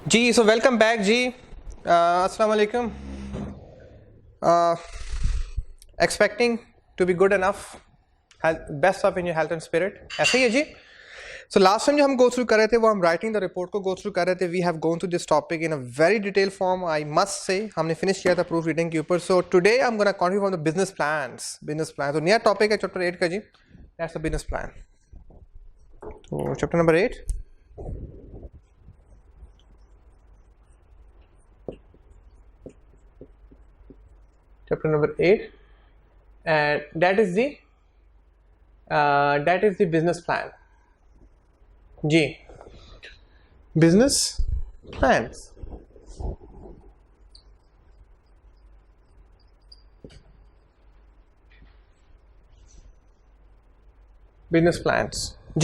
जी so welcome back जी। अस्सलाम वालेकुम। Expecting to be good enough, best of in your health and spirit, ऐसे ही है जी। सो लास्ट टाइम जो हम गो थ्रू कर रहे थे वो हम राइटिंग द रिपोर्ट को गो थ्रू कर रहे थे। We have gone through this topic in a very detail form, I must say. हमने फिनिश किया था प्रूफ रीडिंग के ऊपर। So today I am gonna continue from the business plans. तो नया टॉपिक है चैप्टर 8 का जी, दैट्स द बिजनेस प्लान। तो chapter number 8, chapter number 8, and that is the business plan जी। business plans, business plans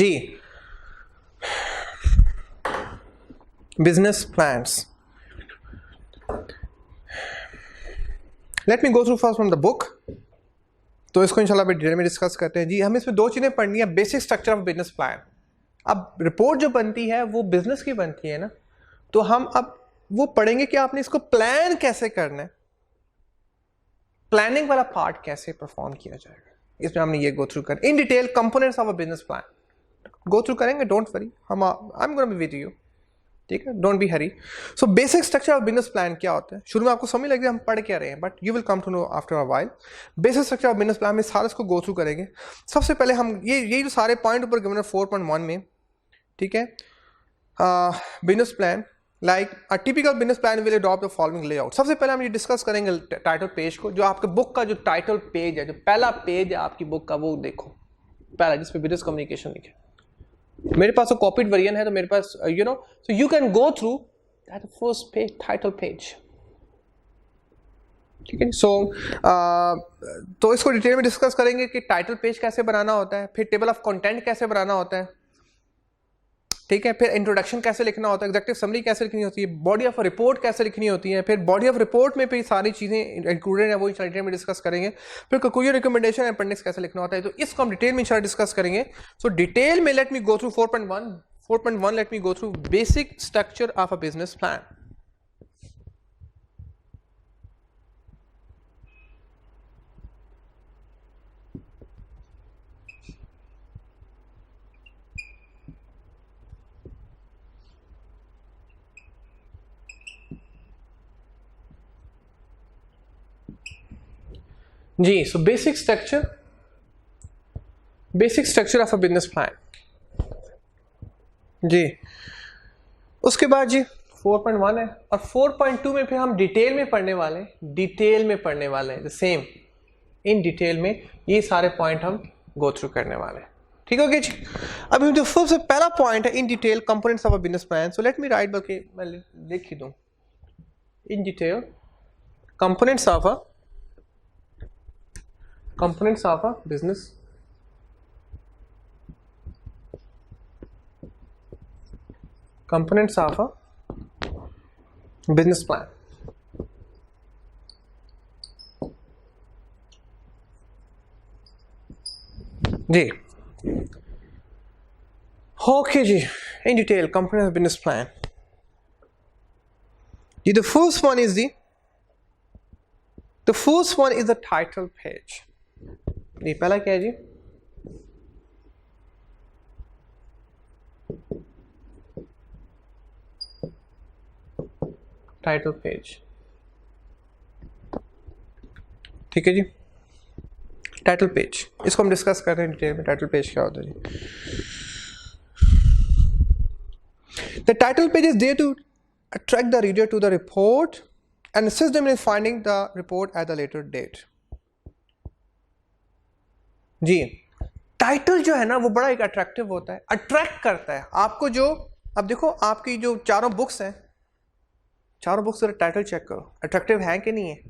जी, business plans। Let me go through first from the book. तो इसको इंशाल्लाह डिटेल में डिस्कस करते हैं जी। हमें इसमें दो चीज़ें पढ़नी है, basic structure of business plan. अब रिपोर्ट जो बनती है वो बिजनेस की बनती है ना, तो हम अब वो पढ़ेंगे कि आपने इसको प्लान कैसे करना है, प्लानिंग वाला पार्ट कैसे परफॉर्म किया जाएगा। इसमें हमने ये गो थ्रू कर in detail components of a business plan go through करेंगे। Don't worry, I am gonna be with you, ठीक है, don't be hurry. So basic structure of business plan क्या होता है, शुरू में आपको समझ लगे हम पढ़ क्या रहे हैं, but you will come to know after a while. Basic structure of business plan में सारा इसको गो थ्रू करेंगे। सबसे पहले हम ये जो सारे पॉइंट ऊपर गिवन है 4.1 में, ठीक है। Business plan like a typical business plan will adopt the following layout. सबसे पहले हम ये डिस्कस करेंगे टाइटल पेज को। जो आपके बुक का जो टाइटल पेज है, जो पहला पेज है आपकी बुक का, वो देखो पहला, जिसपे बिजनेस कम्युनिकेशन लिखे। मेरे पास तो कॉपीड वर्जन है, तो मेरे पास you know, so you can go through that first page, title page, ठीक है। सो तो इसको डिटेल में डिस्कस करेंगे कि टाइटल पेज कैसे बनाना होता है, फिर टेबल ऑफ कंटेंट कैसे बनाना होता है, ठीक है, फिर इंट्रोडक्शन कैसे लिखना होता है, एग्जेक्टिव समरी कैसे लिखनी होती है, बॉडी ऑफ रिपोर्ट कैसे लिखनी होती है, फिर बॉडी ऑफ रिपोर्ट में भी सारी चीज़ें इंक्लूडेड है, वो डिटेल में डिस्कस करेंगे। फिर कोई रिकमेंडेशन अपेंडिक्स कैसे लिखना होता है, तो इसको हम डिटेल में इंशाल्लाह डिस्कस करेंगे। सो डिटेल में late me go through 4.1 let me go through basic structure of a business plan। जी, so basic structure of a business plan जी। उसके बाद जी 4.1 है, और 4.2 में फिर हम डिटेल में पढ़ने वाले हैं सेम इन डिटेल में ये सारे पॉइंट हम गो थ्रू करने वाले हैं, ठीक है जी। अभी जो सबसे पहला पॉइंट है in detail components of a business plan. So let me write, बल्कि मैं लिख ही दूं, in detail components of a business components of a business plan जी। ओके जी, in detail components of business plan जी। the first one is the title page। ये पहला क्या है जी, टाइटल पेज, ठीक है जी। टाइटल पेज इसको हम डिस्कस कर रहे हैं डिटेल में। टाइटल पेज क्या होता है जी? The title page is there to attract the reader to the report and assist them in finding the report at the later date जी। टाइटल जो है ना वो बड़ा एक अट्रैक्टिव होता है, अट्रैक्ट करता है आपको। जो अब देखो आपकी जो चारों बुक्स हैं, चारों बुक्स का टाइटल चेक करो, अट्रैक्टिव है कि नहीं है,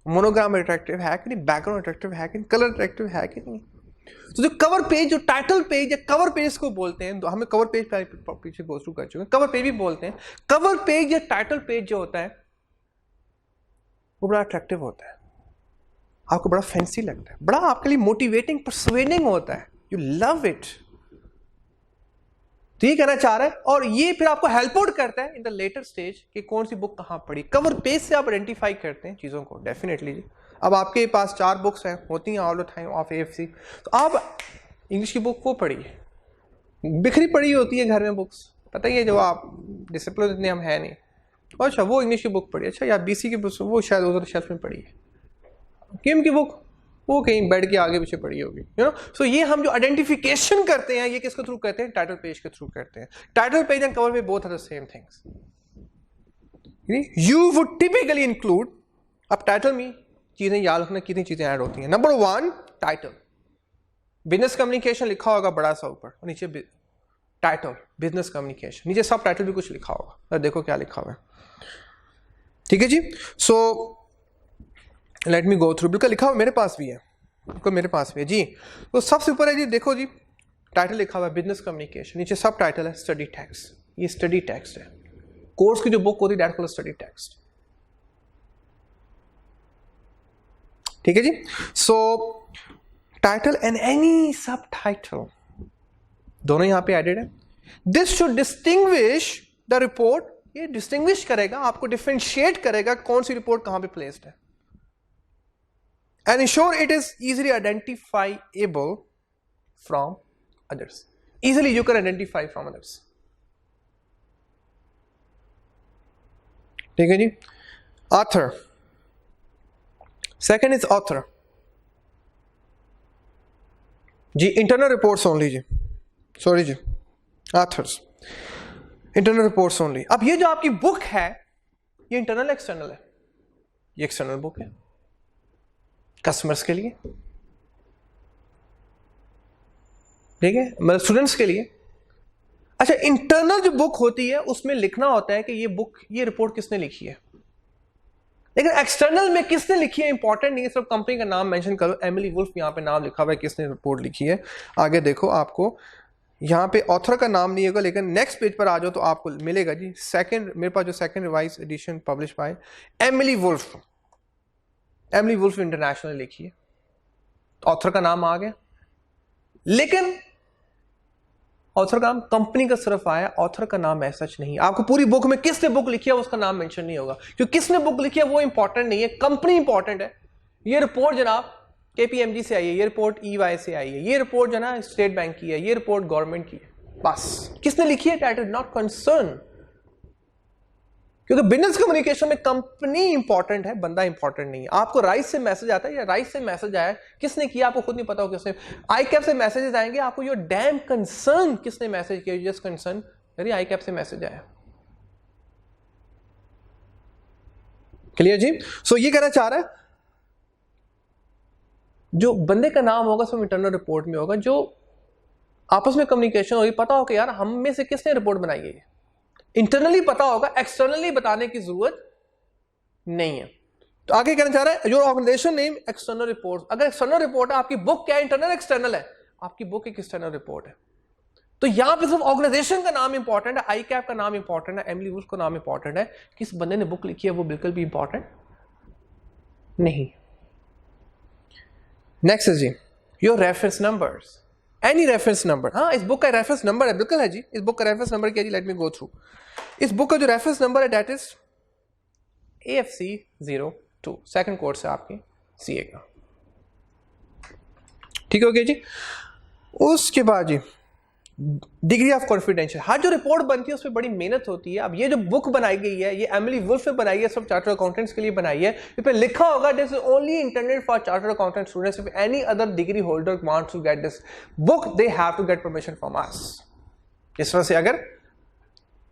मोनोग्राम अट्रैक्टिव है कि नहीं, बैकग्राउंड अट्रैक्टिव है कि नहीं, कलर अट्रैक्टिव है कि नहीं। तो जो कवर पेज, जो टाइटल पेज या कवर पेज को बोलते हैं, हमें कवर पेज पीछे गो थ्रू कर चुके हैं, कवर पेज भी बोलते हैं। कवर पेज या टाइटल पेज जो होता है वो बड़ा अट्रैक्टिव होता है, आपको बड़ा फैंसी लगता है, बड़ा आपके लिए मोटिवेटिंग, परसुएडिंग होता है, यू लव इट। तो ये कहना चाह रहा है, और ये फिर आपको हेल्प आउट करता है इन द लेटर स्टेज कि कौन सी बुक कहाँ पढ़ी। कवर पेज से आप आइडेंटिफाई करते हैं चीज़ों को, डेफिनेटली जी। अब आपके पास 4 बुक्स हैं, होती हैं all the time of AFC, तो आप इंग्लिश की बुक को पढ़िए, बिखरी पड़ी होती है घर में बुक्स, पता ही है, जो आप डिसिप्लिन इतने हम है नहीं। अच्छा वो इंग्लिश की बुक पढ़ी, अच्छा यार BC की बुक वो शायद उधर शेल्फ में पड़ी है, किम की बुक वो कहीं बेड के आगे पीछे पड़ी होगी, यू नो। सो ये हम जो आइडेंटिफिकेशन करते हैं ये किसके थ्रू करते हैं? टाइटल पेज के थ्रू करते हैं। Title page and cover page both are the same things. You would typically include, अब टाइटल में चीजें याद रखना, कितनी चीजें ऐड होती हैं। नंबर 1 टाइटल, बिजनेस कम्युनिकेशन लिखा होगा बड़ा सा ऊपर, और नीचे टाइटल बिजनेस कम्युनिकेशन, नीचे सब टाइटल भी कुछ लिखा होगा, और देखो क्या लिखा हुआ है, ठीक है जी। So let me go through, बिल्कुल लिखा हुआ मेरे पास भी है, बिल्कुल मेरे पास भी है जी। तो सबसे ऊपर है जी, देखो जी टाइटल लिखा हुआ है बिजनेस कम्युनिकेशन, नीचे सब टाइटल है स्टडी टेक्स्ट, ये स्टडी टेक्स्ट है, कोर्स की जो बुक होती है दैट कॉल्ड स्टडी टेक्स्ट, ठीक है जी। सो टाइटल एंड एनी सब टाइटल दोनों यहां पे एडेड है। This should distinguish the report, ये डिस्टिंग्विश करेगा, आपको डिफरेंशिएट करेगा कौन सी रिपोर्ट कहां पे प्लेस्ड है, and ensure it is easily identifiable from others. Easily you can identify from others. ठीक है जी। Author, second is author ji, internal reports only ji, sorry ji, authors internal reports only। अब ये जो आपकी book है ये internal external है, ये एक्सटर्नल बुक है कस्टमर्स के लिए, ठीक है, मतलब स्टूडेंट्स के लिए। अच्छा इंटरनल जो बुक होती है उसमें लिखना होता है कि ये बुक, ये रिपोर्ट किसने लिखी है, लेकिन एक्सटर्नल में किसने लिखी है इंपॉर्टेंट नहीं है, सिर्फ कंपनी का नाम मेंशन करो, एमिली वुल्फ यहां पे नाम लिखा हुआ है किसने रिपोर्ट लिखी है। आगे देखो आपको यहां पे ऑथर का नाम नहीं होगा, लेकिन नेक्स्ट पेज पर आ जाओ तो आपको मिलेगा जी, सेकंड, मेरे पास जो second revise edition publish by Emily Wolf, Emily Wolf international लिखी है, ऑथर का नाम आ गया, लेकिन ऑथर का नाम कंपनी का सिर्फ आया, ऑथर का नाम ऐसा नहीं। आपको पूरी बुक में किसने बुक लिखी है उसका नाम मेंशन नहीं होगा, क्योंकि किसने बुक लिखी है वो इंपॉर्टेंट नहीं है, कंपनी इंपॉर्टेंट है। ये रिपोर्ट जनाब KPMG से आई है, ये रिपोर्ट EY से आई है, ये रिपोर्ट जो ना स्टेट बैंक की है, ये रिपोर्ट गवर्नमेंट की है, बस किसने लिखी है दैट इज नॉट कंसर्न, क्योंकि बिजनेस कम्युनिकेशन में कंपनी इंपॉर्टेंट है, बंदा इंपॉर्टेंट नहीं है। आपको राइस से मैसेज आता है या राइस से मैसेज आया, किसने किया आपको खुद नहीं पता हो किसने। ICAP से मैसेजेस आएंगे, आपको योर डैम कंसर्न किसने मैसेज किया, जस्ट कंसर्न अरे ICAP से मैसेज आया, क्लियर जी। सो ये कहना चाह रहा है जो बंदे का नाम होगा सब इंटरनल रिपोर्ट में होगा, जो आपस में कम्युनिकेशन होगी, पता हो कि यार हम में से किसने रिपोर्ट बनाई है, इंटरनली पता होगा, एक्सटर्नली बताने की जरूरत नहीं है। तो आगे कहना चाह रहा है your organisation name external report, अगर एक्सटर्नल रिपोर्ट है, आपकी बुक क्या है, इंटरनल एक्सटर्नल है, आपकी बुक एक एक्सटर्नल रिपोर्ट है, तो यहां पे सिर्फ ऑर्गेनाइजेशन का नाम इंपॉर्टेंट है, ICAP का नाम इंपॉर्टेंट है, एमिली वुल्फ का नाम इंपॉर्टेंट है, किस बंदे ने बुक लिखी है वो बिल्कुल भी इंपॉर्टेंट नहीं। नेक्स्ट है जी your reference numbers, any reference number, हाँ इस बुक का रेफरेंस नंबर है, बिल्कुल है जी, इस बुक का रेफरेंस नंबर क्या जी, लेट मी गो थ्रू। इस बुक का जो रेफरेंस नंबर है that is AFC 02, second course है आपके CA का, ठीक हो गया जी। उसके बाद जी डिग्री ऑफ कॉन्फिडेंशियल, हर जो रिपोर्ट बनती है उसमें बड़ी मेहनत होती है। अब ये जो बुक बनाई गई है ये एमिली वुल्फ ने बनाई है, सब चार्टर्ड अकाउंटेंट्स के लिए बनाई है, इस पे लिखा होगा this is only internet for chartered accountant students, if any other degree holder wants to get this book they have to get permission from us. इस वजह से अगर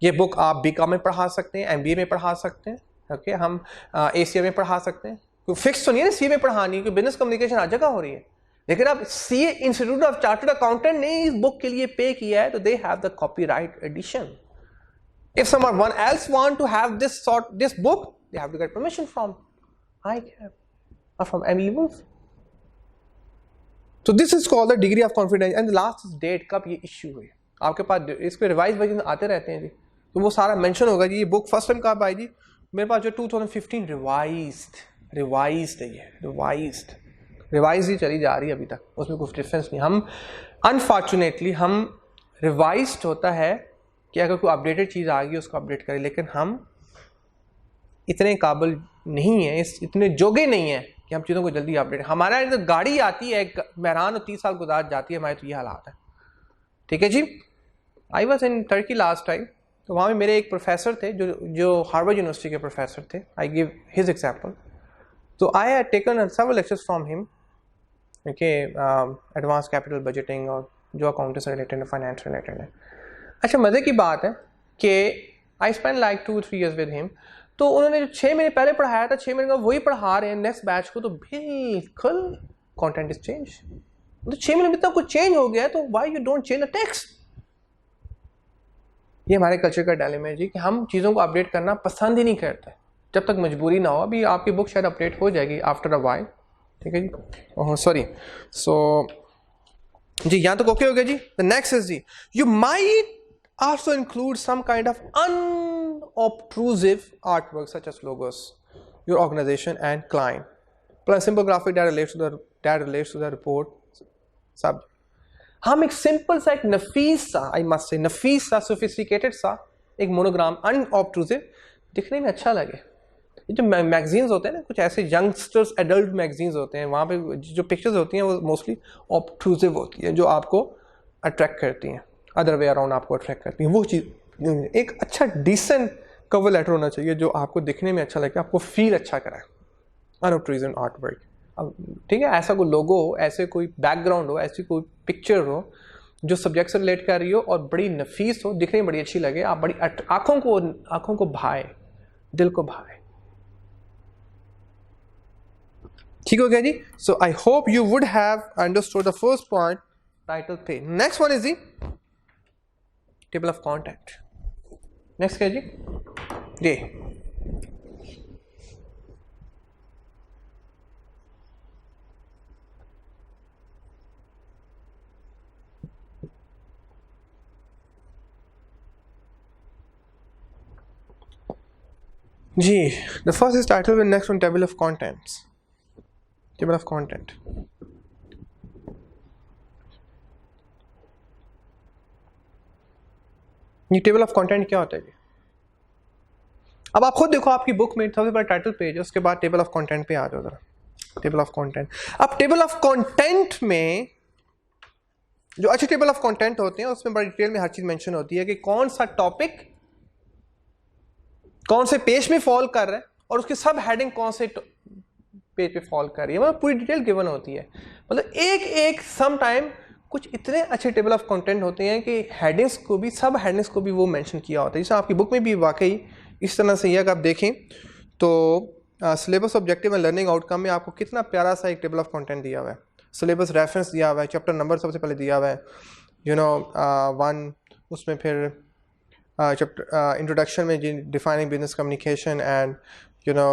ये बुक आप BCom में पढ़ा सकते हैं, MBA में पढ़ा सकते हैं, ओके हम ACA में पढ़ा सकते हैं, कोई फिक्स तो नहीं है CA में पढ़ानी, क्योंकि बिजनेस कम्युनिकेशन हर जगह हो रही है, लेकिन अब CA institute of chartered accountant ने इस बुक के लिए पे किया है, तो they have the copyright edition. If someone else want to have this book they have to get permission from ICAP और फ्रॉम एमिली वुल्फ। तो this is called the degree of confidence and the last date कब ये issue हुई, आपके पास इस पे revise version आते रहते हैं जी, तो वो सारा मेंशन होगा जी। ये बुक फर्स्ट टाइम कब आई जी, मेरे पास जो 2015 रिवाइज्ड है, ये रिवाइज ही चली जा रही है अभी तक, उसमें कुछ डिफरेंस नहीं। हम अनफॉर्चुनेटली हम रिवाइज्ड होता है कि अगर कोई अपडेटेड चीज़ आ गई उसको अपडेट करें, लेकिन हम इतने काबिल नहीं है, इतने जोगे नहीं है कि हम चीज़ों को जल्दी अपडेट। हमारा तो गाड़ी आती है मेहरान और 30 साल गुजार जाती है, हमारे तो ये हालात है। ठीक है जी। I was in Turkey last time, तो वहाँ में मेरे एक प्रोफेसर थे जो हार्वर्ड यूनिवर्सिटी के प्रोफेसर थे। I give his example. तो I had taken several lectures from him, okay, advance capital budgeting और जो अकाउंटिंग से रिलेटेड है, फाइनेंस रिलेटेड है। अच्छा, मज़े की बात है कि I spend like 2-3 years with him. तो उन्होंने जो 6 महीने पहले पढ़ाया था, 6 महीने का वही पढ़ा रहे हैं नेक्स्ट बैच को, तो बिल्कुल कंटेंट इज चेंज। तो 6 महीने में इतना कुछ चेंज हो गया है, तो why you don't change the text. ये हमारे कल्चर का डायलेमा है जी, कि हम चीज़ों को अपडेट करना पसंद ही नहीं करते जब तक मजबूरी ना हो। अभी आपकी बुक शायद अपडेट हो जाएगी आफ्टर अ वाइल। ठीक है जी। Oh sorry. सो जी, यहाँ तक ओके हो गया जी। द नेक्स्ट इज जी, you might also include some kind of unobtrusive artwork such as logos, your organization and client, plus simple graphic that relates to the report subject. हम एक simple सा, एक नफीस सा, आई मस्ट से नफीस सा, सोफिस्टिकेटेड सा एक मोनोग्राम, अनऑब्ट्रूसिव, दिखने में अच्छा लगे। ये जो मैगजीन्स होते हैं ना, कुछ ऐसे यंगस्टर्स एडल्ट मैगजीन्स होते हैं, वहाँ पे जो पिक्चर्स होती हैं वो मोस्टली ऑब्ट्रूसिव होती है, जो आपको अट्रैक्ट करती हैं, अदर वे अराउंड आपको अट्रैक्ट करती है। वो चीज़, एक अच्छा डिसेंट कवर लेटर होना चाहिए जो आपको दिखने में अच्छा लगे, आपको फील अच्छा कराए। अनऑब्ट्रूसिव आर्टवर्क, अब ठीक है, ऐसा कोई लोगो हो, ऐसे कोई बैकग्राउंड हो, ऐसी कोई पिक्चर हो जो सब्जेक्ट से रिलेट कर रही हो और बड़ी नफीस हो, दिखने में बड़ी अच्छी लगे, आप बड़ी आँखों को भाए, दिल को भाए। ठीक हो गया जी। So I hope you would have understood the first point, title पे। Next one is the table of content. Next क्या जी? जी, जी, the first is title and next one table of contents. Table of content. ये table of content क्या होता है जी? अब आप खुद देखो, आपकी बुक में सबसे पहले टाइटल पेज है, उसके बाद टेबल ऑफ कंटेंट पे आ जाओ जरा। Table of content. अब टेबल ऑफ कंटेंट में जो अच्छे टेबल ऑफ कंटेंट होते हैं उसमें बड़ी डिटेल में हर चीज मेंशन होती है कि कौन सा टॉपिक कौन से पेज में फॉल कर रहा है और उसकी सब हेडिंग कौन से पेज पे फॉल कर रही है, मतलब पूरी डिटेल गिवन होती है। मतलब एक एक सम टाइम कुछ इतने अच्छे टेबल ऑफ कंटेंट होते हैं कि हेडिंग्स को भी, सब हेडिंग्स को भी वो मेंशन किया होता है। जैसे आपकी बुक में भी वाकई इस तरह से, अगर आप देखें तो syllabus objective and learning outcome में आपको कितना प्यारा सा एक टेबल ऑफ कंटेंट दिया हुआ है, सिलेबस रेफरेंस दिया हुआ है, चैप्टर नंबर सबसे पहले दिया हुआ है, यू नो 1, उसमें फिर चैप्टर इंट्रोडक्शन में defining business communication and you know,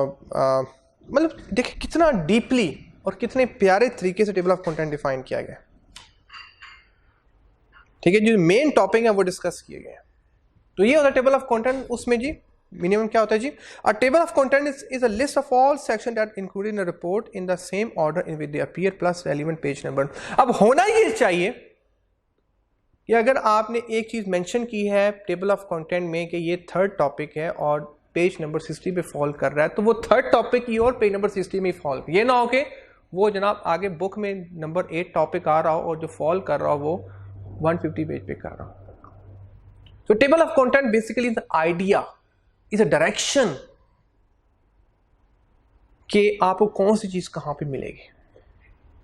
मतलब देखिए कितना डीपली और कितने प्यारे तरीके से टेबल ऑफ कंटेंट डिफाइन किया गया। ठीक है, जो मेन टॉपिक है वो डिस्कस किए गए हैं। तो ये होता है टेबल ऑफ कंटेंट। उसमें जी मिनिमम क्या होता है जी? A table of content is a list of all section that included in a report in the same order in which they appear plus relevant page number. अब होना ये चाहिए कि अगर आपने एक चीज मेंशन की है टेबल ऑफ कंटेंट में कि ये थर्ड टॉपिक है और पेज नंबर 60 पे फॉल कर रहा है, तो वो थर्ड टॉपिक की और पेज नंबर 60 में फॉल, ये ना हो कि वो जनाब आगे बुक में नंबर 8 टॉपिक आ रहा हो और जो फॉल कर रहा हो वो 150 पेज पे कर रहा हो। तो table of content basically the idea is a direction कि आपको कौन सी चीज कहां पे मिलेगी,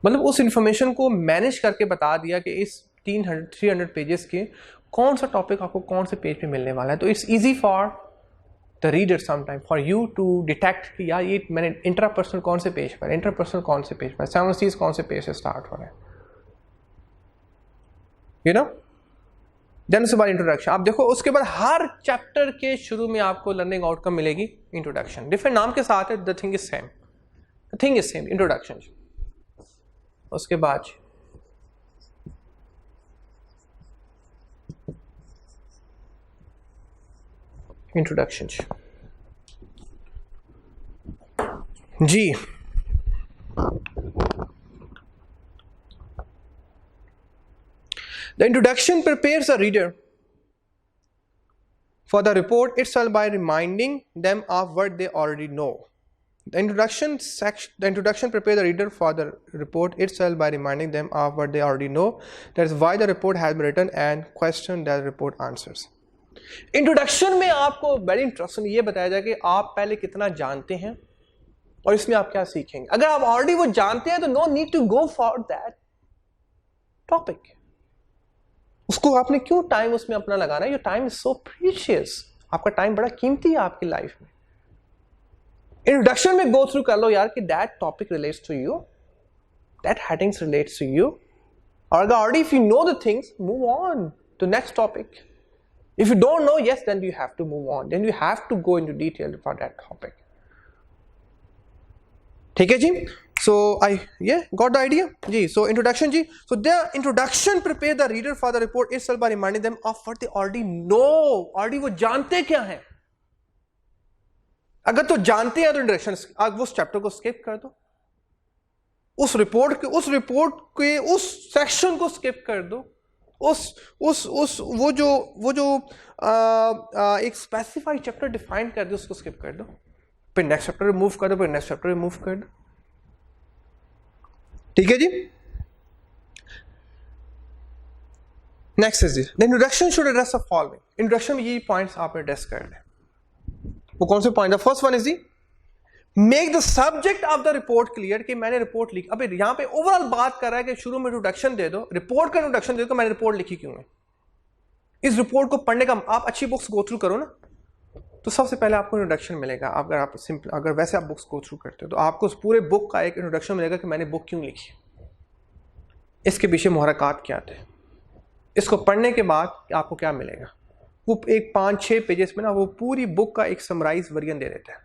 मतलब उस इंफॉर्मेशन को मैनेज करके बता दिया कि इस 300 पेजेस के कौन सा टॉपिक आपको कौन से पेज पे मिलने वाला है। तो it's easy for the reader sometime for you to detect कि यार ये मैंने इंट्रापर्सनल कौन से पेज पर, इंटरपर्सनल कौन से पेज पर, 7 C's कौन से पेज से स्टार्ट हो रहे हैं, यू नो। देन उसके बाद इंट्रोडक्शन। आप देखो उसके बाद हर चैप्टर के शुरू में आपको लर्निंग आउटकम मिलेगी इंट्रोडक्शन, डिफरेंट नाम के साथ है, the thing is same, the thing is same, introduction. उसके बाद इंट्रोडक्शन जी, The introduction prepares the reader for the report itself by reminding them of what they already know. The introduction prepares the reader for the report itself by reminding them of what they already know. That is why the report has been written and question that the report answers. Introduction में आपको very interesting ये बताया जाए कि आप पहले कितना जानते हैं और इसमें आप क्या सीखेंगे. अगर आप ऑलरेडी वो जानते हैं तो no need to go for that topic. उसको आपने क्यों टाइम उसमें अपना लगाना है. Your time is so precious. आपका टाइम बड़ा कीमती है आपकी लाइफ में. इंट्रोडक्शन में गो थ्रू कर लो यार कि that topic relates to you, that headings relates to you. और अगर already if you know the things, move on to next topic. If you don't know, yes, then you have to move on. Then you have to go into detail for that topic. ठीक है जी. So I got the idea ji. So introduction ji. So the introduction prepare the reader for the report itself by reminding them of what they already know. Already वो जानते क्या हैं. अगर तो जानते हैं तो इंट्रोडक्शन आप उस चैप्टर को स्किप कर दो. उस रिपोर्ट के उस सेक्शन को स्किप कर दो. वो जो एक स्पेसिफाइड चैप्टर डिफाइन कर दो उसको स्किप कर दो. फिर नेक्स्ट चैप्टर में मूव कर दो. फिर नेक्स्ट चैप्टर में मूव कर दो. ठीक है जी. Next is this. The introduction should address the following. Introduction में ये पॉइंट्स आप एड्रेस कर लें. वो कौन से point. The first one is the make the subject of the report clear कि मैंने रिपोर्ट लिखी. अब यहां पे ओवरऑल बात कर रहा है कि शुरू में इंट्रोडक्शन दे दो, रिपोर्ट का इंट्रोडक्शन दे दो, मैंने रिपोर्ट लिखी क्यों है. इस रिपोर्ट को पढ़ने का आप अच्छी बुक्स गो थ्रू करो ना तो सबसे पहले आपको इंट्रोडक्शन मिलेगा. अगर वैसे आप बुक्स गो थ्रू करते हो तो आपको उस पूरे बुक का एक इंट्रोडक्शन मिलेगा कि मैंने बुक क्यों लिखी, इसके पीछे मुहर्रकात क्या थे. इसको पढ़ने के बाद आपको क्या मिलेगा. वो एक 5-6 पेजेस में ना वो पूरी बुक का एक समराइज वर्जन दे देते हैं.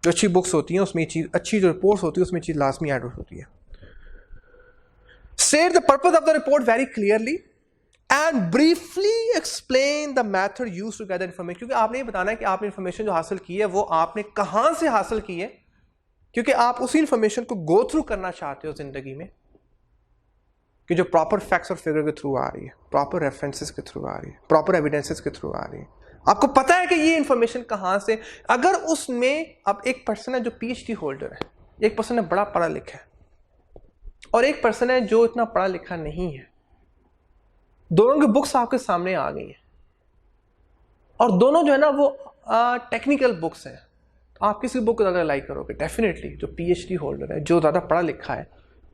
जो अच्छी बुक्स होती हैं उसमें चीज अच्छी जो रिपोर्ट्स होती है उसमें चीज लाजमी ऐड होती है. State the purpose of the report very clearly and briefly explain the method used to gather information. क्योंकि आपने ये बताना है कि आपने इंफॉर्मेशन जो हासिल की है वो आपने कहां से हासिल की है, क्योंकि आप उसी इंफॉर्मेशन को गो थ्रू करना चाहते हो जिंदगी में कि जो प्रॉपर फैक्ट्स और फिगर के थ्रू आ रही है, प्रॉपर रेफरेंसेस के थ्रू आ रही है, प्रॉपर एविडेंसेस के थ्रू आ रही है. आपको पता है कि ये इंफॉर्मेशन कहां से. अगर उसमें अब एक पर्सन है जो पीएचडी होल्डर है, एक पर्सन है बड़ा पढ़ा लिखा है और एक पर्सन है जो इतना पढ़ा लिखा नहीं है. दोनों की बुक्स आपके सामने आ गई हैं और दोनों जो है ना वो टेक्निकल बुक्स हैं. आप किसी बुक को ज़्यादा लाइक करोगे. डेफिनेटली जो पीएचडी होल्डर है, जो ज़्यादा पढ़ा लिखा है,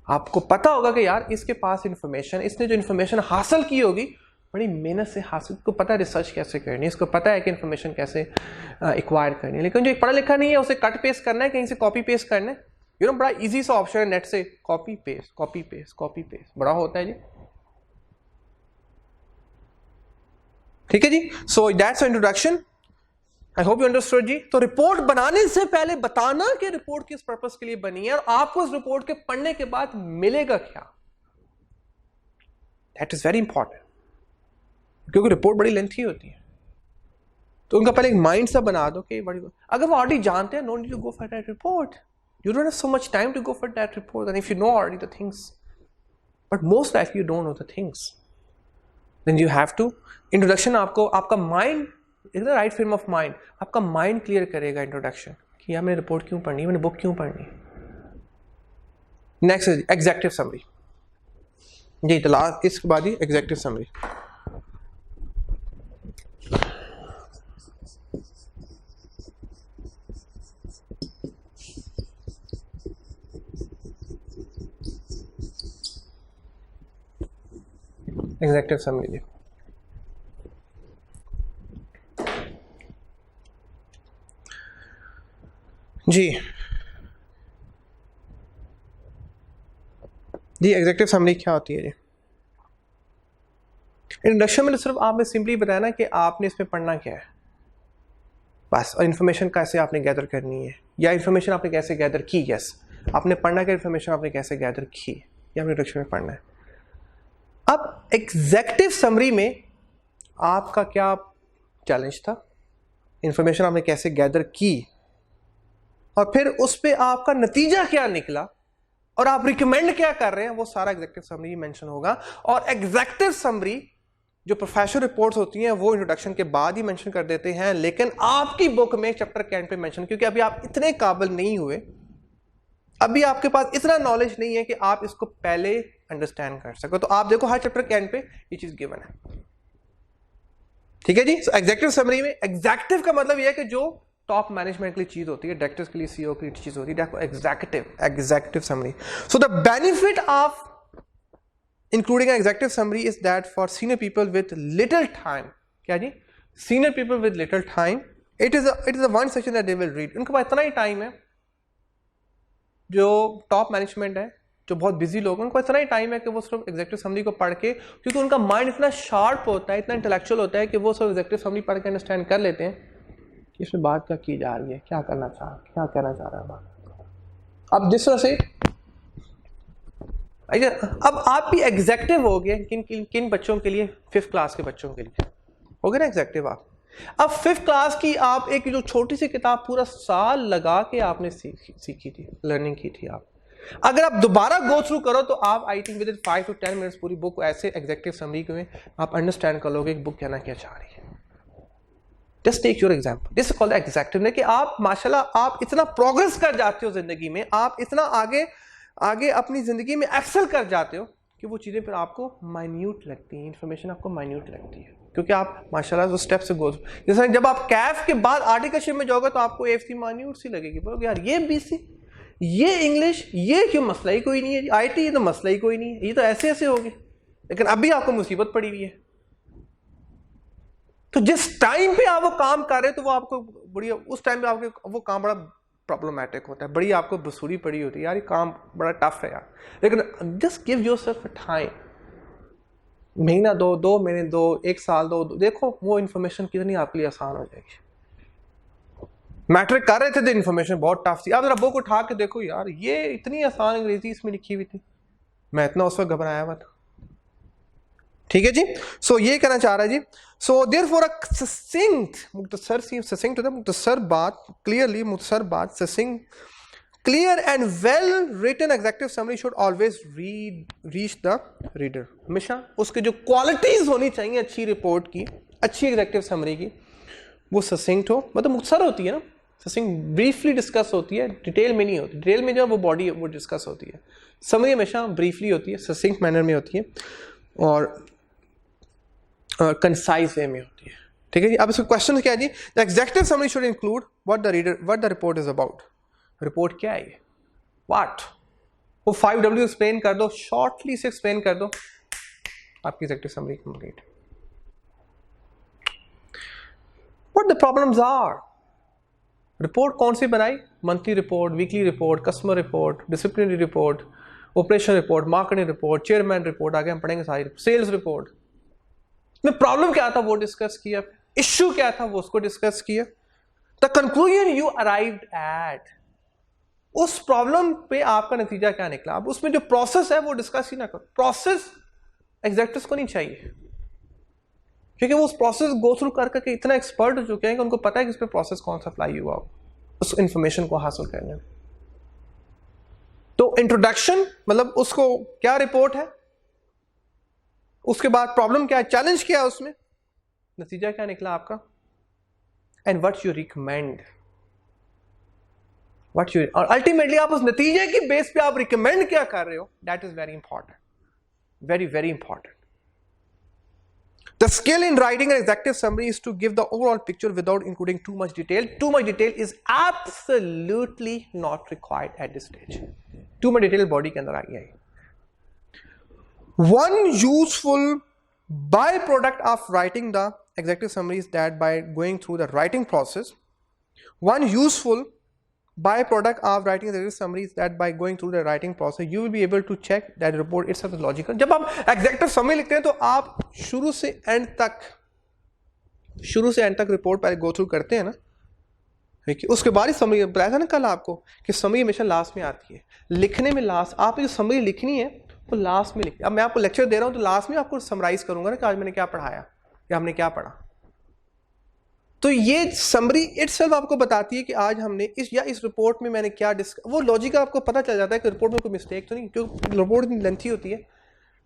आपको पता होगा कि यार इसके पास इंफॉर्मेशन, इसने जो इंफॉर्मेशन हासिल की होगी बड़ी मेहनत से हासिल, को पता है रिसर्च कैसे करनी है, इसको पता है कि इंफॉर्मेशन कैसे एक्वायर करनी है. लेकिन जो एक पढ़ा लिखा नहीं है उसे कट पेस्ट करना है, कहीं से कॉपी पेस्ट करना है. यू नो बड़ा इजी सा ऑप्शन है नेट से copy paste copy paste copy paste बड़ा होता है जी. ठीक है जी. So that's introduction. I hope you understood जी. तो रिपोर्ट बनाने से पहले बताना कि रिपोर्ट किस पर्पस के लिए बनी है और आपको उस रिपोर्ट के पढ़ने के बाद मिलेगा क्या. दैट इज वेरी इंपॉर्टेंट क्योंकि रिपोर्ट बड़ी लेंथी होती है. तो उनका पहले एक माइंड सा बना दो कि बड़ी, अगर वो ऑलरेडी जानते हैं, no need to go for that report. You don't have so much time to go for that report. And if you know already the things, but most likely you don't know the things, then you have to. Introduction आपको आपका mind is the right frame of mind. आपका mind clear करेगा introduction कि यार मैंने report क्यों पढ़नी है, मैंने बुक क्यों पढ़नी है. नेक्स्ट इज एग्जेक्टिव समरी जी. तो लास्ट इसके बाद ही एग्जेक्टिव समरी. एग्जेक्टिव समरी जी. जी एग्जेक्टिव समरी क्या होती है जी. इंट्रोडक्शन में सिर्फ आपने सिंपली बताया ना कि आपने इसमें पढ़ना क्या है बस, और इन्फॉर्मेशन कैसे आपने गैदर करनी है या इन्फॉर्मेशन आपने कैसे गैदर की. यस, आपने पढ़ना क्या, इन्फॉर्मेशन आपने कैसे गैदर की, या आपने इंट्रोडक्शन में पढ़ना है. अब एग्जेक्टिव समरी में आपका क्या चैलेंज था, इंफॉर्मेशन आपने कैसे गैदर की और फिर उस पर आपका नतीजा क्या निकला, और आप रिकमेंड क्या कर रहे हैं, वो सारा एग्जेक्टिव समरी मेंशन होगा। और एग्जेक्टिव समरी जो प्रोफेशनल रिपोर्ट्स होती हैं वो इंट्रोडक्शन के बाद ही मेंशन कर देते हैं, लेकिन आपकी बुक में चैप्टर के एंड पे मेंशन, क्योंकि अभी आप इतने काबिल नहीं हुए, अभी आपके पास इतना नॉलेज नहीं है कि आप इसको पहले अंडरस्टैंड कर सको। तो आप देखो हर चैप्टर के एंड पे ये चीज गिवन है, ठीक है जी। सो एग्जेक्टिव समरी में एग्जेक्टिव का मतलब यह है कि जो टॉप मैनेजमेंट के लिए चीज होती है, डायरेक्टर्स के लिए, सीईओ के लिए चीज होती है, executive summary. So the benefit of including an executive summary is that for senior people with little time, क्या जी, senior people with little time, it is a one section that they will read. उनके पास इतना ही time है, जो top management है, जो बहुत busy लोग हैं, उनको इतना ही टाइम है कि वो सिर्फ एग्जेक्टिव समरी को पढ़ के, क्योंकि उनका माइंड इतना शार्प होता है, इतना इंटेलेक्चुअल होता है कि वो सिर्फ एग्जेक्टिव समरी पढ़ के अंडरस्टैंड कर लेते हैं कि इसमें बात क्या की जा रही है, क्या कहना चाह रहा है बात। अब जिस तरह से अब आप भी एग्जेक्टिव हो गए, किन बच्चों के लिए, 5th क्लास के बच्चों के लिए हो गए ना एग्जेक्टिव आप। अब 5th क्लास की आप एक जो छोटी सी किताब पूरा साल लगा के आपने सीखी थी, लर्निंग की थी आप, अगर आप दोबारा गो थ्रू करो तो आप I think with in 5 to 10 minutes पूरी बुक ऐसे एग्जेक्टिव समरी में आप अंडरस्टैंड कर लोगे कि बुक कहना क्या चाह रही है। Just take your example, this is called executive, कि आप माशाल्लाह आप इतना प्रोग्रेस कर जाते हो जिंदगी में, आप इतना आगे अपनी जिंदगी में एक्सेल कर जाते हो कि वो चीजें फिर आपको माइन्यूट लगती हैं, इंफॉर्मेशन आपको माइन्यूट लगती है, क्योंकि आप माशाल्लाह जो स्टेप से गो, जैसे जब आप कैफ के बाद आर्टिकलशिप में जाओगे तो आपको एफसी माइन्यूट सी लगेगी, बोलोगे यार ये बीसी, ये इंग्लिश, ये क्यों मसला ही कोई नहीं है, आईटी ये तो मसला ही कोई नहीं है, ये तो ऐसे होगी, लेकिन अभी आपको मुसीबत पड़ी हुई है। तो जिस टाइम पे आप वो काम कर रहे हो तो वो आपको बड़ी, उस टाइम पे आपके वो काम बड़ा प्रॉब्लमैटिक होता है, बड़ी आपको बसूरी पड़ी होती है, यार ये काम बड़ा टफ है यार, लेकिन just give yourself a time, महीना दो, 2 महीने दो, 1 साल दो, देखो वो इन्फॉर्मेशन कितनी आपके लिए आसान हो जाएगी। मैट्रिक कर रहे थे तो इन्फॉर्मेशन बहुत टफ थी, आप जरा बुक उठा के देखो यार ये इतनी आसान अंग्रेजी इसमें लिखी हुई थी, मैं इतना उस वक्त घबराया हुआ था, ठीक है जी। सो ये कहना चाह रहा है जी, सो देयरफॉर अ ससिंक्ट, मुख्तसर सी, ससिंक्ट होता है मुख्तसर बात, क्लियरली मुख्तसर बात, succinct, clear and well written executive summary should always reach the reader. हमेशा उसके जो क्वालिटीज होनी चाहिए अच्छी रिपोर्ट की, अच्छी एग्जेक्टिव समरी की, वो ससिंक्ट हो, मतलब मुख्तसर होती है ना, ससिंक्ट ब्रीफली डिस्कस होती है, डिटेल में नहीं होती, डिटेल में जो वो बॉडी वो डिस्कस होती है, समरी हमेशा ब्रीफली होती है, ससिंक्ट मैनर में होती है और कंसाइज वे में होती है, ठीक है जी। अब इसका क्वेश्चन क्या है जी, the executive summary should include what the report is about, report क्या है ये, व्हाट, वो 5W एक्सप्लेन कर दो, शॉर्टली से एक्सप्लेन कर दो, आपकी executive summary complete. What the problems are, report कौन सी बनाई, monthly report, weekly report, customer report, disciplinary report, operation report, marketing report, chairman report, आगे हम पढ़ेंगे सारी, सेल्स रिपोर्ट में प्रॉब्लम क्या था वो डिस्कस किया, इश्यू क्या था वो उसको डिस्कस किया, the conclusion you arrived at, उस प्रॉब्लम पे आपका नतीजा क्या निकला। अब उसमें जो प्रोसेस है वो डिस्कस ही ना करो, प्रोसेस एग्जेक्टिव्स को नहीं चाहिए, क्योंकि वो उस प्रोसेस गो थ्रू करके इतना एक्सपर्ट हो चुके हैं कि उनको पता है कि इस पे प्रोसेस कौन सा अप्लाई हुआ उस इंफॉर्मेशन को हासिल करने में। तो इंट्रोडक्शन मतलब उसको क्या रिपोर्ट है, उसके बाद प्रॉब्लम क्या है, चैलेंज क्या है, उसमें नतीजा क्या निकला आपका, एंड व्हाट यू रिकमेंड, और अल्टीमेटली आप उस नतीजे की बेस पे आप रिकमेंड क्या कर रहे हो, that is very important, very very important. The skill in writing an executive summary is to give the overall picture without including too much detail. Too much detail is absolutely not required at this stage. Too much detail body के अंदर आ गया है। One useful byproduct of writing the executive summary is that by going through the writing process, one useful byproduct of writing the executive summary is that by going through the writing process, you will be able to check that the report itself is logical. जब आप executive summary लिखते हैं तो आप शुरू से and तक report पहले गो थ्रू करते हैं ना, देखिए उसके बाद ही समरी, बताया था ना कल आपको कि समरी हमेशा लास्ट में आती है, लिखने में लास्ट, आप जो समरी लिखनी है वो लास्ट में लिखनी है। अब मैं आपको लेक्चर दे रहा हूँ तो लास्ट में आपको समराइज करूंगा ना कि आज मैंने क्या पढ़ाया या हमने क्या पढ़ा, तो ये समरी इटसेल्फ आपको बताती है कि आज हमने इस रिपोर्ट में मैंने क्या वो लॉजिक आपको पता चल जाता है कि रिपोर्ट में कोई मिस्टेक तो नहीं, क्योंकि रिपोर्ट इतनी लेंथी होती है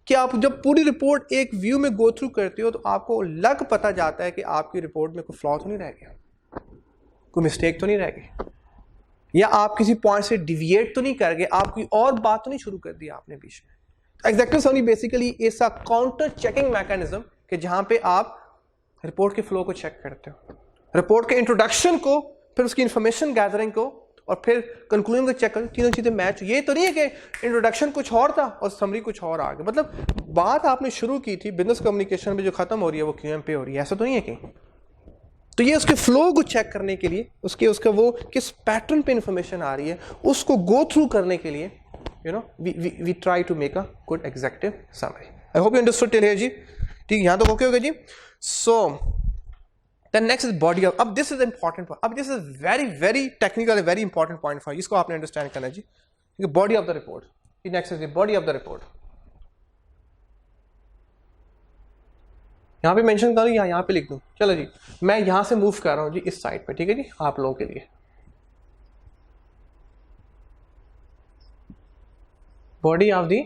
कि आप जब पूरी रिपोर्ट एक व्यू में गो थ्रू करते हो तो आपको लग पता जाता है कि आपकी रिपोर्ट में कोई फ्लॉ तो नहीं रह गया, कोई मिस्टेक तो नहीं रह गई, या आप किसी पॉइंट से डिविएट तो नहीं कर गए, आप कोई और बात तो नहीं शुरू कर दी आपने बीच में। Executive summary basically is a counter checking mechanism कि जहां पे आप रिपोर्ट के फ्लो को चेक करते हो, रिपोर्ट के इंट्रोडक्शन को, फिर उसकी इंफॉर्मेशन गैदरिंग को, और फिर कंक्लूजन को चेक करो, तीनों चीजें मैच। ये तो नहीं है कि इंट्रोडक्शन कुछ और था और समरी कुछ और आ गया, मतलब बात आपने शुरू की थी बिजनेस कम्युनिकेशन में जो खत्म हो रही है वो क्यूएम पे हो रही है, ऐसा तो नहीं है कहीं। तो ये उसके फ्लो को चेक करने के लिए, उसका वो किस पैटर्न पे इंफॉर्मेशन आ रही है उसको गो थ्रू करने के लिए we try to make a good executive summary. I hope you understood till here जी। ठीक, यहां तो ओके हो गया जी। So the next is body of, अब दिस इज इंपॉर्टेंट पॉइंट, अब this is very very technical, very important point for, इसको आपने अंडरस्टैंड करना है जी। Body of the report, next is the body of the report. यहां पे mention करूं या यहां पे लिख दूं, चलो जी मैं यहां से मूव कर रहा हूं जी इस साइड पे, ठीक है जी, आप लोगों के लिए। Body of the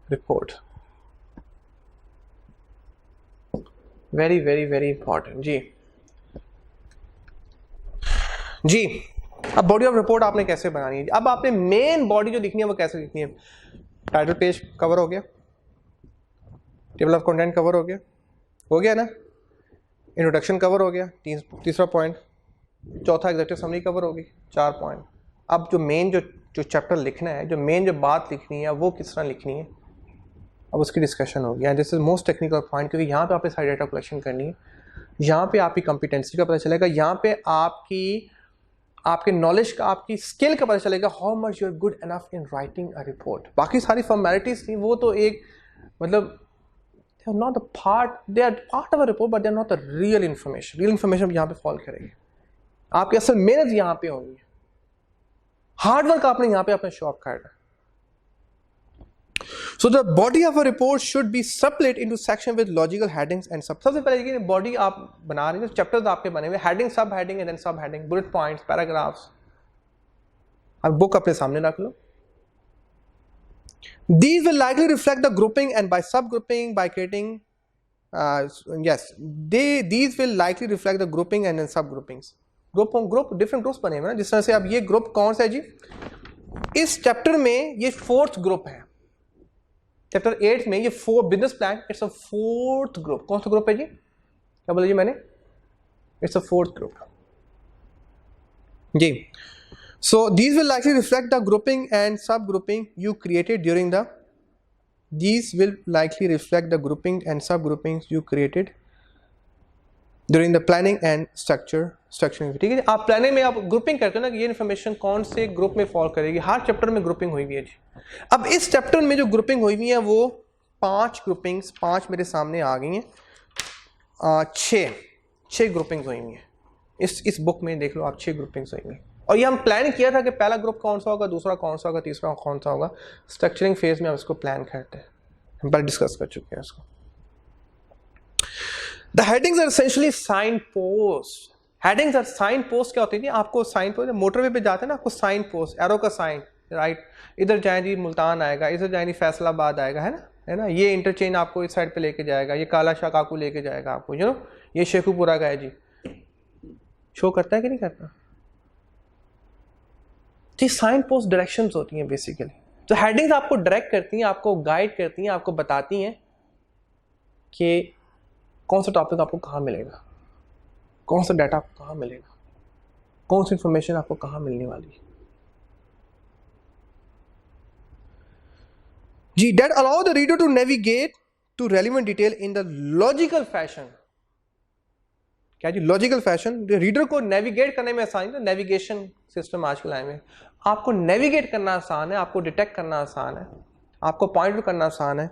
report, very very very important जी। जी अब बॉडी ऑफ रिपोर्ट आपने कैसे बनानी है, अब आपने मेन बॉडी जो लिखनी है वो कैसे लिखनी है। टाइटल पेज कवर हो गया, टेबल ऑफ कंटेंट कवर हो गया ना, इंट्रोडक्शन कवर हो गया, तीसरा पॉइंट, चौथा एग्जेक्टिव समरी कवर होगी, 4 पॉइंट। अब जो मेन जो चैप्टर लिखना है, जो मेन जो बात लिखनी है वो किस तरह लिखनी है, अब उसकी डिस्कशन होगी। And this is most technical point, क्योंकि यहाँ पे आपने सारी डाटा कलेक्शन करनी है, यहाँ पे आपकी कॉम्पिटेंसी का पता चलेगा, यहाँ पे आपके नॉलेज का, आपकी स्किल का पता चलेगा, how much you are good enough in writing a report. बाकी सारी फॉर्मेलिटीज थी वो तो एक मतलब they are not the part, they are part of a report but they are not the real information। real information यहाँ पे fall करेगी, आपकी असल मेहनत यहाँ पे होनी है, हार्ड वर्क आपने यहाँ पे अपना शो ऑफ करना है। So the body of a report should be split into section with logical headings and sub। सबसे पहले देखिए बॉडी आप बना रहे हैं, चैप्टर्स आपके बने हुए, हेडिंग, सब हेडिंग एंड देन सब हेडिंग, बुलेट पॉइंट्स, पैराग्राफ्स। अब बुक अपने सामने रख लो। These will likely reflect the grouping and by subgrouping, by creating these will likely reflect the grouping and then subgroupings। Group different groups बने हुए हैं, जिस तरह से अब ये ग्रुप कौन सा है जी, इस चैप्टर में ये 4th ग्रुप है, चैप्टर 8 में ये 4 business plan, it's a 4th group. कौन सा ग्रुप है जी, क्या बोला जी मैंने, इट्स अ 4th ग्रुप जी। So these will likely reflect the grouping and subgrouping you created during the, these will likely reflect the grouping and subgroupings you created during the planning and structuring। ठीक है, आप planning में आप grouping करते हो ना कि ये इन्फॉर्मेशन कौन से ग्रुप में फॉल करेगी, हर चैप्टर में ग्रुपिंग हुई हुई है जी। अब इस चैप्टर में जो ग्रुपिंग हुई हुई है वो 5 ग्रुपिंग्स, 5 मेरे सामने आ गई हैं, 6 ग्रुपिंग्स हुई हुई हैं इस बुक में, देख लो आप 6 ग्रुपिंग्स हुई हुई हैं। और ये हम प्लान किया था कि पहला ग्रुप कौन सा होगा, दूसरा कौन सा होगा, तीसरा कौन सा होगा। स्ट्रक्चरिंग फेज में हम इसको प्लान करते हैं, हम पहले डिस्कस कर चुके हैं इसको। The headings are essentially signpost. Headings are signpost क्या होती है, आपको साइन पोस्ट, मोटरवे पे जाते हैं ना, आपको साइन पोस्ट, एरो का साइन, राइट, इधर जाए जी मुल्तान आएगा, इधर जाए जी फैसलाबाद आएगा, है ना, ये इंटरचेंज आपको इस साइड पे लेके जाएगा, ये काला शाह काकू लेके जाएगा आपको, ये शेखुपुरा का है जी। शो करता है कि नहीं करता, तो साइन पोस्ट डायरेक्शंस होती हैं बेसिकली। तो हेडिंग्स आपको डायरेक्ट करती हैं, आपको गाइड करती हैं, आपको बताती हैं कि कौन सा टॉपिक आपको कहाँ मिलेगा, कौन सा डाटा आपको कहाँ मिलेगा, कौन सी इंफॉर्मेशन आपको कहाँ मिलने वाली है जी। That allow the reader to navigate to relevant detail in the logical fashion. क्या जी, लॉजिकल फैशन, रीडर को नेविगेट करने में आसानी, तो नेविगेशन सिस्टम आजकल आए में, आपको नेविगेट करना आसान है, आपको डिटेक्ट करना आसान है, आपको पॉइंट आउट करना आसान है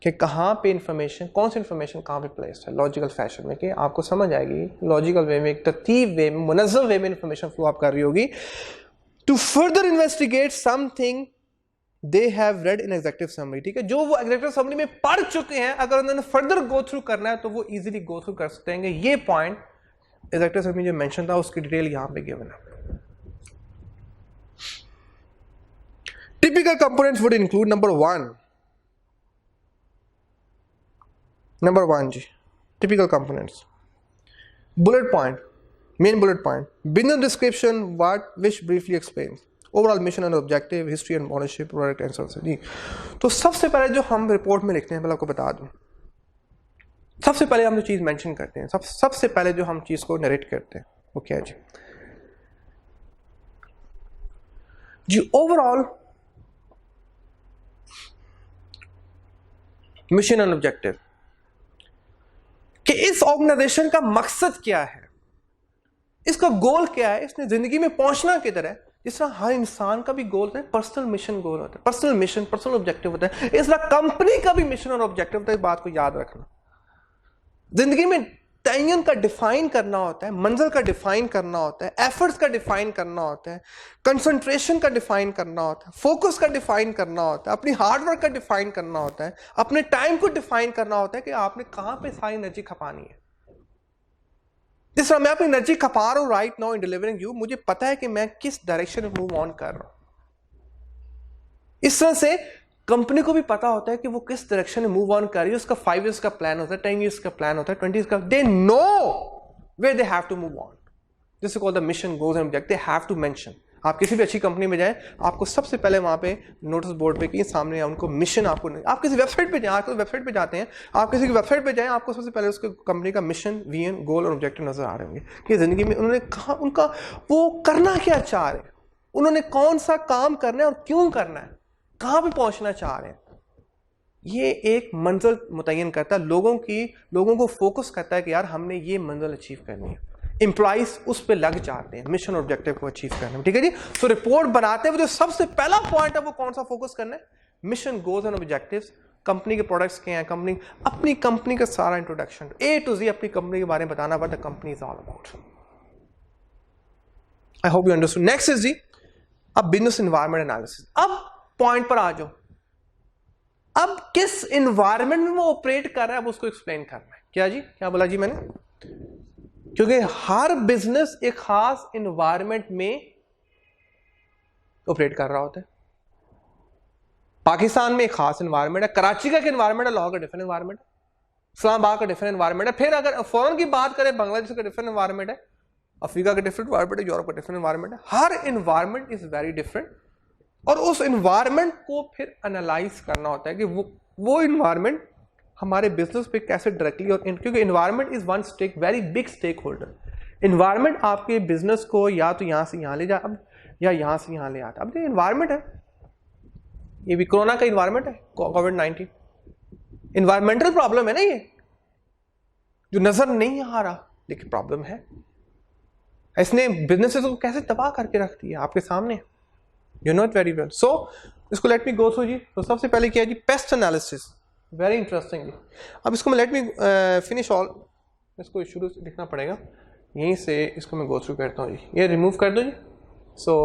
कि कहाँ पे इंफॉर्मेशन, कौन सी इंफॉर्मेशन कहाँ पे प्लेस्ड है, लॉजिकल फैशन में, कि आपको समझ आएगी लॉजिकल वे में, एक तरतीब वे में, मुनज़्ज़म वे में इंफॉर्मेशन फ्लो आप कर रही होगी। To further investigate something they have read in executive summary, ठीक है, जो वो एग्जेक्टिव समरी में पढ़ चुके हैं, अगर उन्होंने फर्दर गो थ्रू करना है तो वो इजीली गो थ्रू कर सकते हैं। ये पॉइंट एग्जेक्टिव समरी जो मेंशन था उसकी डिटेल यहां पे गिवन है। Typical components would include number one जी, typical components, bullet point, main bullet point, business description what which briefly explains, overall mission and objective, history and ownership, product and service जी। तो सबसे पहले जो हम रिपोर्ट में लिखते हैं, पहले आपको बता दूं, सबसे पहले हम जो चीज मेंशन करते हैं, सबसे पहले जो हम चीज को नरेट करते हैं वो क्या है जी, ओवरऑल मिशन एंड ऑब्जेक्टिव, कि इस ऑर्गेनाइजेशन का मकसद क्या है, इसका गोल क्या है, इसने जिंदगी में पहुंचना किधर है। जिस तरह हर इंसान का भी गोल है, पर्सनल मिशन गोल होता है, पर्सनल मिशन, पर्सनल ऑब्जेक्टिव होता है, इस तरह कंपनी का भी मिशन और ऑब्जेक्टिव होता है। इस बात को याद रखना, जिंदगी में तयन का डिफाइन करना होता है, मंजिल का डिफाइन करना होता है, एफर्ट्स का डिफाइन करना होता है, कंसंट्रेशन का डिफाइन करना होता है, फोकस का डिफाइन करना होता है, अपनी हार्डवर्क का डिफाइन करना होता है, अपने टाइम को डिफाइन करना होता है कि आपने कहां पे सारी एनर्जी खपानी है। जिस तरह मैं अपनी एनर्जी खपा रहा हूं right now in delivering you, मुझे पता है कि मैं किस डायरेक्शन में मूव ऑन कर रहा हूं। इस तरह से कंपनी को भी पता होता है कि वो किस डायरेक्शन में मूव ऑन कर रही है। उसका 5 years का प्लान होता है, 10 years का प्लान होता है, 20 years का, they know where they have to move on. This is called the mission, goals and objective, they have to mention. आप किसी भी अच्छी कंपनी में जाएं, आपको सबसे पहले वहां पे नोटिस बोर्ड पे कि सामने उनको मिशन, आपको नहीं, आप किसी वेबसाइट पे जाएं, आप वेबसाइट पे जाते हैं, आप किसी की वेबसाइट पे जाएं, आपको सबसे पहले उसके कंपनी का मिशन, विजन, गोल और ऑब्जेक्टिव नजर आ रहे होंगे कि जिंदगी में उन्होंने कहा, उनका वो करना क्या चाह रहे हैं, उन्होंने कौन सा काम करना है और क्यों करना है, कहां पे पहुंचना चाह रहे हैं। ये एक मंजिल मुतय्यन करता है, लोगों को फोकस करता है कि यार हमने ये मंजिल अचीव करनी है। एम्प्लॉइज उस पे लग जाते हैं मिशन ऑब्जेक्टिव को अचीव करने में, ठीक है जी। तो रिपोर्ट बनाते हुए जो सबसे पहला पॉइंट है वो कौन सा फोकस करना है, mission, goals and objectives, company के प्रोडक्ट्स क्या हैं, अपनी कंपनी का सारा इंट्रोडक्शन A to Z अपनी कंपनी के बारे में बताना, what the company is all about. I hope you understood. Next is जी अब बिजनेस एनवायरनमेंट एनालिसिस। अब पॉइंट पर आ जाओ, अब किस एनवायरनमेंट में वो ऑपरेट कर रहा है, अब उसको एक्सप्लेन करना है। क्या जी, क्या बोला जी मैंने, क्योंकि हर बिजनेस एक खास एनवायरनमेंट में ऑपरेट कर रहा होता है। पाकिस्तान में एक खास एनवायरनमेंट है, कराची का एनवायरनमेंट है, लाहौर का डिफरेंट एनवायरनमेंट है, इस्लामाबाद का डिफरेंट एनवायरनमेंट है, फिर अगर फॉरेन की बात करें बांग्लादेश का डिफरेंट एनवायरनमेंट है, अफ्रीका का डिफरेंट एनवायरनमेंट है, यूरोप का डिफरेंट एनवायरनमेंट है। हर एनवायरनमेंट इज वेरी डिफरेंट, और उस एनवायरनमेंट को फिर एनालाइज करना होता है कि वो एनवायरनमेंट हमारे बिजनेस पे कैसे डायरेक्टली, और क्योंकि environment is one stake, very big stakeholder. Environment आपके बिजनेस को या तो यहां से यहां ले जा, अब या यहां से यहां ले आता। अब ये एनवायरनमेंट है, ये भी कोरोना का एनवायरनमेंट है, कोविड-19 एनवायरमेंटल प्रॉब्लम है ना, ये जो नजर नहीं आ रहा लेकिन प्रॉब्लम है। इसने बिजनेसेस को कैसे तबाह करके रख दिया आपके सामने, you know it very well. So इसको लेट मी गो थ्रू जी। तो सबसे पहले क्या है जी, पेस्ट एनालिसिस, वेरी इंटरेस्टिंग जी। अब इसको मैं लेट मी फिनिश ऑल, इसको शुरू से लिखना पड़ेगा, यहीं से इसको मैं गो थ्रू करता हूँ जी, ये रिमूव कर दो जी। सो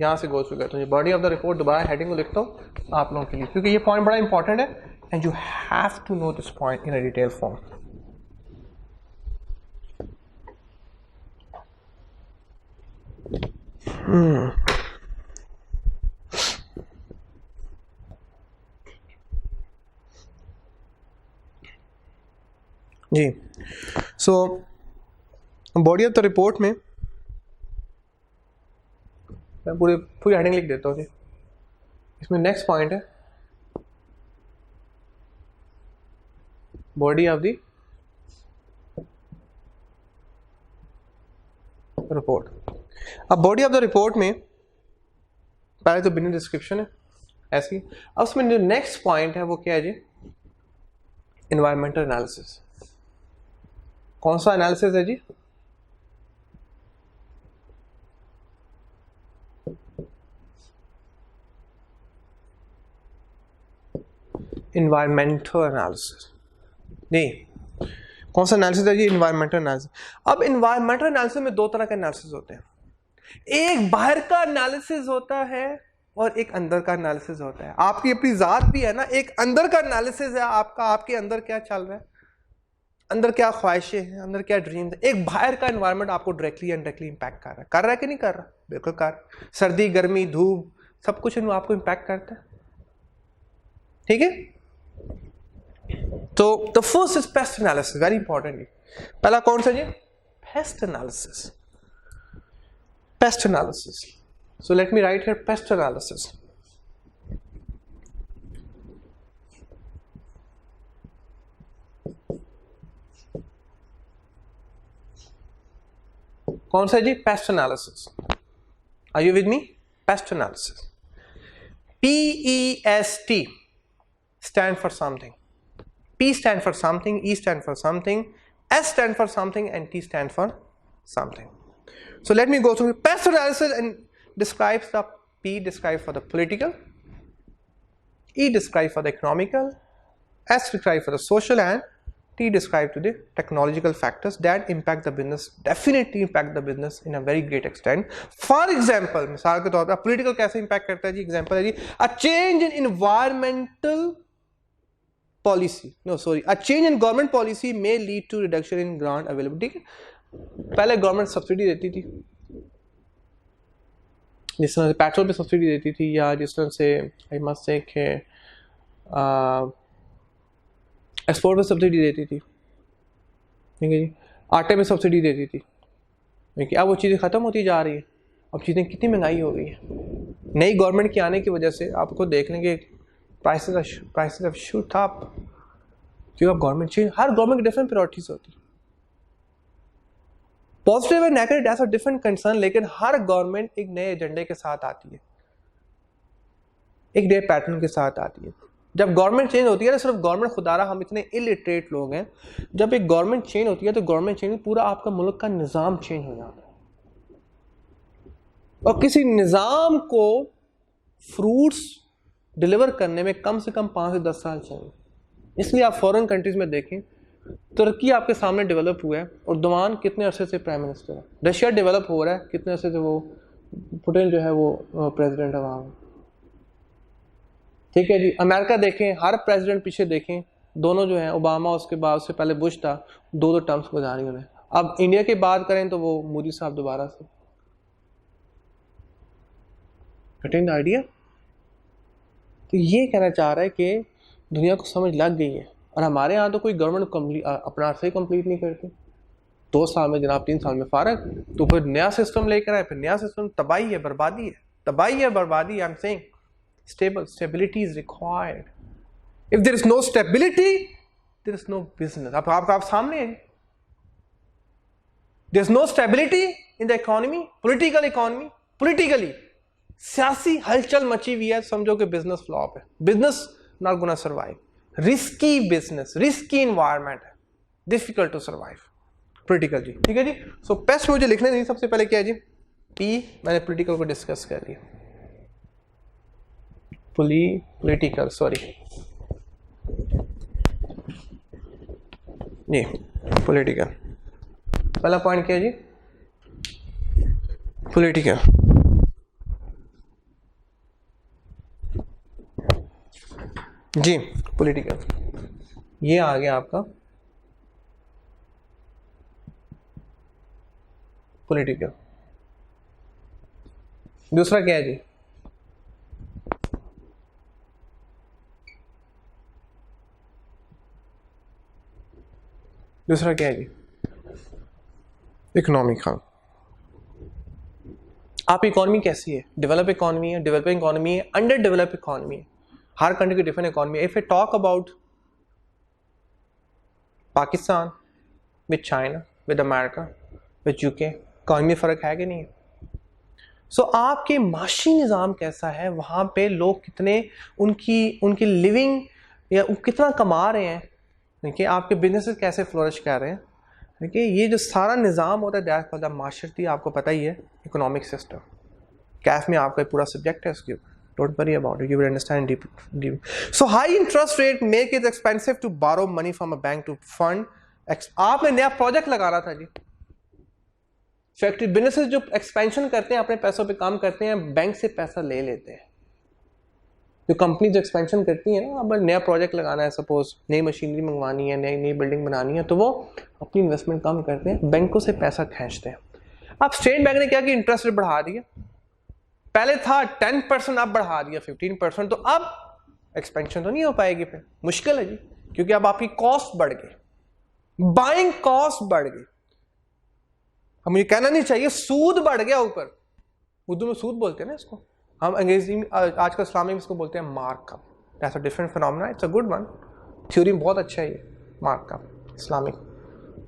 यहाँ से गो थ्रू करता हूँ जी, बॉडी ऑफ द रिपोर्ट दोबारा हेडिंग को लिखता हूँ आप लोगों के लिए, क्योंकि ये पॉइंट बड़ा इंपॉर्टेंट है and you have to know this point in a detail form. जी so body of the report में मैं पूरी हेडिंग लिख देता हूँ जी। इसमें नेक्स्ट पॉइंट है बॉडी ऑफ द रिपोर्ट। अब बॉडी ऑफ द रिपोर्ट में पहले तो बिजनेस डिस्क्रिप्शन है ऐसी, अब उसमें जो नेक्स्ट पॉइंट है वो क्या है जी, एनवायरमेंटल एनालिसिस। कौन सा एनालिसिस है जी, एनवायरमेंटल एनालिसिस। नहीं, कौन सा एनालिसिस है जी, एनवायरमेंटल एनालिसिस। अब एनवायरमेंटल एनालिसिस में दो तरह के एनालिसिस होते हैं, एक बाहर का एनालिसिस होता है और एक अंदर का एनालिसिस होता है। आपकी अपनी जात भी है ना, एक अंदर का एनालिसिस है आपका, आपके अंदर क्या चल रहा है, अंदर क्या ख्वाहिशें हैं, अंदर क्या ड्रीम्स है। एक बाहर का एनवायरनमेंट आपको डायरेक्टली इनडायरेक्टली इंपैक्ट कर रहा है कि नहीं कर रहा? बिल्कुल कर रहा है। सर्दी, गर्मी, धूप, सब कुछ आपको इंपैक्ट करता है, ठीक है। तो the first is PEST analysis, very important. पहला कौन सा जी? PEST analysis. PEST analysis, so let me write here pest analysis. कौन सा जी? PEST analysis. Are you with me? PEST analysis. PEST stand for something, P stand for something, E stand for something, S stand for something, and T stand for something. So let me go through pest analysis and describes the P describes for the political, E describes for the economical, S describes for the social, and T describes to the technological factors that impact the business, definitely impact the business in a very great extent. For example, मिसाल के तौर पर political कैसे impact करता है जी? Example है जी, a change in environmental policy, no sorry, a change in government policy may lead to reduction in grant availability. पहले government subsidy देती थी, जिस तरह से पेट्रोल पे सब्सिडी देती थी, या जिस तरह से आई मस्ट से एक्सपोर्ट पे सब्सिडी देती थी, ठीक है जी, आटे पे सब्सिडी देती थी, ठीक है। अब वो चीज़ें ख़त्म होती जा रही है, अब चीज़ें कितनी महंगाई हो गई है। नई गवर्नमेंट के आने की वजह से आपको देख लेंगे प्राइसेस ऑफ शूट अप, क्योंकि अब गवर्नमेंट चेंज, हर गवर्नमेंट की डिफरेंट प्रायोरिटीज होती है। Positive and negative that's a different concern, लेकिन हर गवर्नमेंट एक नए एजेंडे के साथ आती है, एक नए पैटर्न के साथ आती है। जब गवर्नमेंट चेंज होती है ना, सिर्फ गवर्नमेंट खुदारा, हम इतने इलिटरेट लोग हैं, जब एक गवर्नमेंट चेंज होती है तो गवर्नमेंट चेंज पूरा आपका मुल्क का निज़ाम चेंज हो जाता है। और किसी निज़ाम को फ्रूट्स डिलीवर करने में कम से कम 5 से 10 साल चाहिए। इसलिए आप फॉरेन कंट्रीज में देखें, तुर्की आपके सामने डेवलप हुआ है, और दुमान कितने अरसे से प्राइम मिनिस्टर है। रशिया डेवलप हो रहा है, कितने अरसे से वो पुतिन जो है वो प्रेसिडेंट है वहाँ, ठीक है जी। अमेरिका देखें, हर प्रेसिडेंट पीछे देखें, दोनों जो हैं, ओबामा उसके बाद, उससे पहले बुश था, 2 टर्म्स गुजारी उन्हें। अब इंडिया की बात करें तो वो मोदी साहब दोबारा से, कटिंग द आइडिया। तो ये कहना चाह रहा है कि दुनिया को समझ लग गई है, और हमारे यहाँ तो कोई गवर्नमेंट अपना अर्थ ही कंप्लीट नहीं करती। 2 साल में जनाब, 3 साल में फारग, तो फिर नया सिस्टम लेकर आए, फिर नया सिस्टम, तबाही है, बर्बादी है, तबाही है, बर्बादी। I am saying stability is required. If there is no stability, there is no business. आप सामने हैं, there is no stability in the economy, political economy, politically सियासी हलचल मची हुई है, समझो कि बिजनेस फ्लॉप है, business not gonna survive, risky business, risky environment है, डिफिकल्ट टू सर्वाइव पोलिटिकल जी, ठीक है जी। सो पेस्ट मुझे लिखने नहीं, सबसे पहले क्या है जी? पी, मैंने पोलिटिकल को डिस्कस कर लिया, पोलिटिकल, सॉरी जी, पोलिटिकल। पहला पॉइंट क्या है जी? पोलिटिकल। जी, पोलिटिकल, ये आ गया आपका पोलिटिकल। दूसरा क्या है जी? दूसरा क्या है जी? इकोनॉमिकल। आप इकोनॉमी कैसी है? डेवलप इकोनॉमी है, डेवलपिंग इकोनॉमी है, अंडर डेवलप इकोनॉमी है। हर कंट्री की डिफरेंट इकोनॉमी है। If I talk about Pakistan with China, with America, with UK, economy में फ़र्क है कि नहीं है? सो आपके माशी निज़ाम कैसा है, वहाँ पे लोग कितने, उनकी लिविंग या कितना कमा रहे हैं, देखिए आपके बिजनेसेस कैसे फ्लोरिश कर रहे हैं। देखिए ये जो सारा निज़ाम होता है दैट कॉल्ड द माशरती, आपको पता ही है, इकोनॉमिक सिस्टम। कैफ में आपका पूरा सब्जेक्ट है उसके, don't worry about it, you will understand deep. So high interest rate make it expensive to borrow money from a bank to fund. आपने नया प्रोजेक्ट लगाना था जी, फैक्ट्री बिजनेसेस जो एक्सपेंशन करते हैं, अपने पैसों पे काम करते हैं, बैंक से पैसा ले लेते हैं, जो कंपनी जो एक्सपेंशन करती है ना, अब नया प्रोजेक्ट लगाना है, सपोज नई मशीनरी मंगवानी है, नई बिल्डिंग बनानी है, तो वो अपनी इन्वेस्टमेंट कम करते हैं, बैंकों से पैसा खींचते हैं। अब स्टेट बैंक ने क्या कि इंटरेस्ट रेट बढ़ा दिया, पहले था 10%, अब बढ़ा दिया 15%, तो अब एक्सपेंशन तो नहीं हो पाएगी, फिर मुश्किल है जी, क्योंकि अब आपकी कॉस्ट बढ़ गई, बाइंग कॉस्ट बढ़ गई। अब मुझे कहना नहीं चाहिए, सूद बढ़ गया ऊपर, उर्दू में सूद बोलते हैं ना इसको, हम अंग्रेजी में आजकल इस्लामी में इसको बोलते हैं markup. That's a different phenomena, it's a good one, theory बहुत अच्छा है ये मार्कअप इस्लामिक।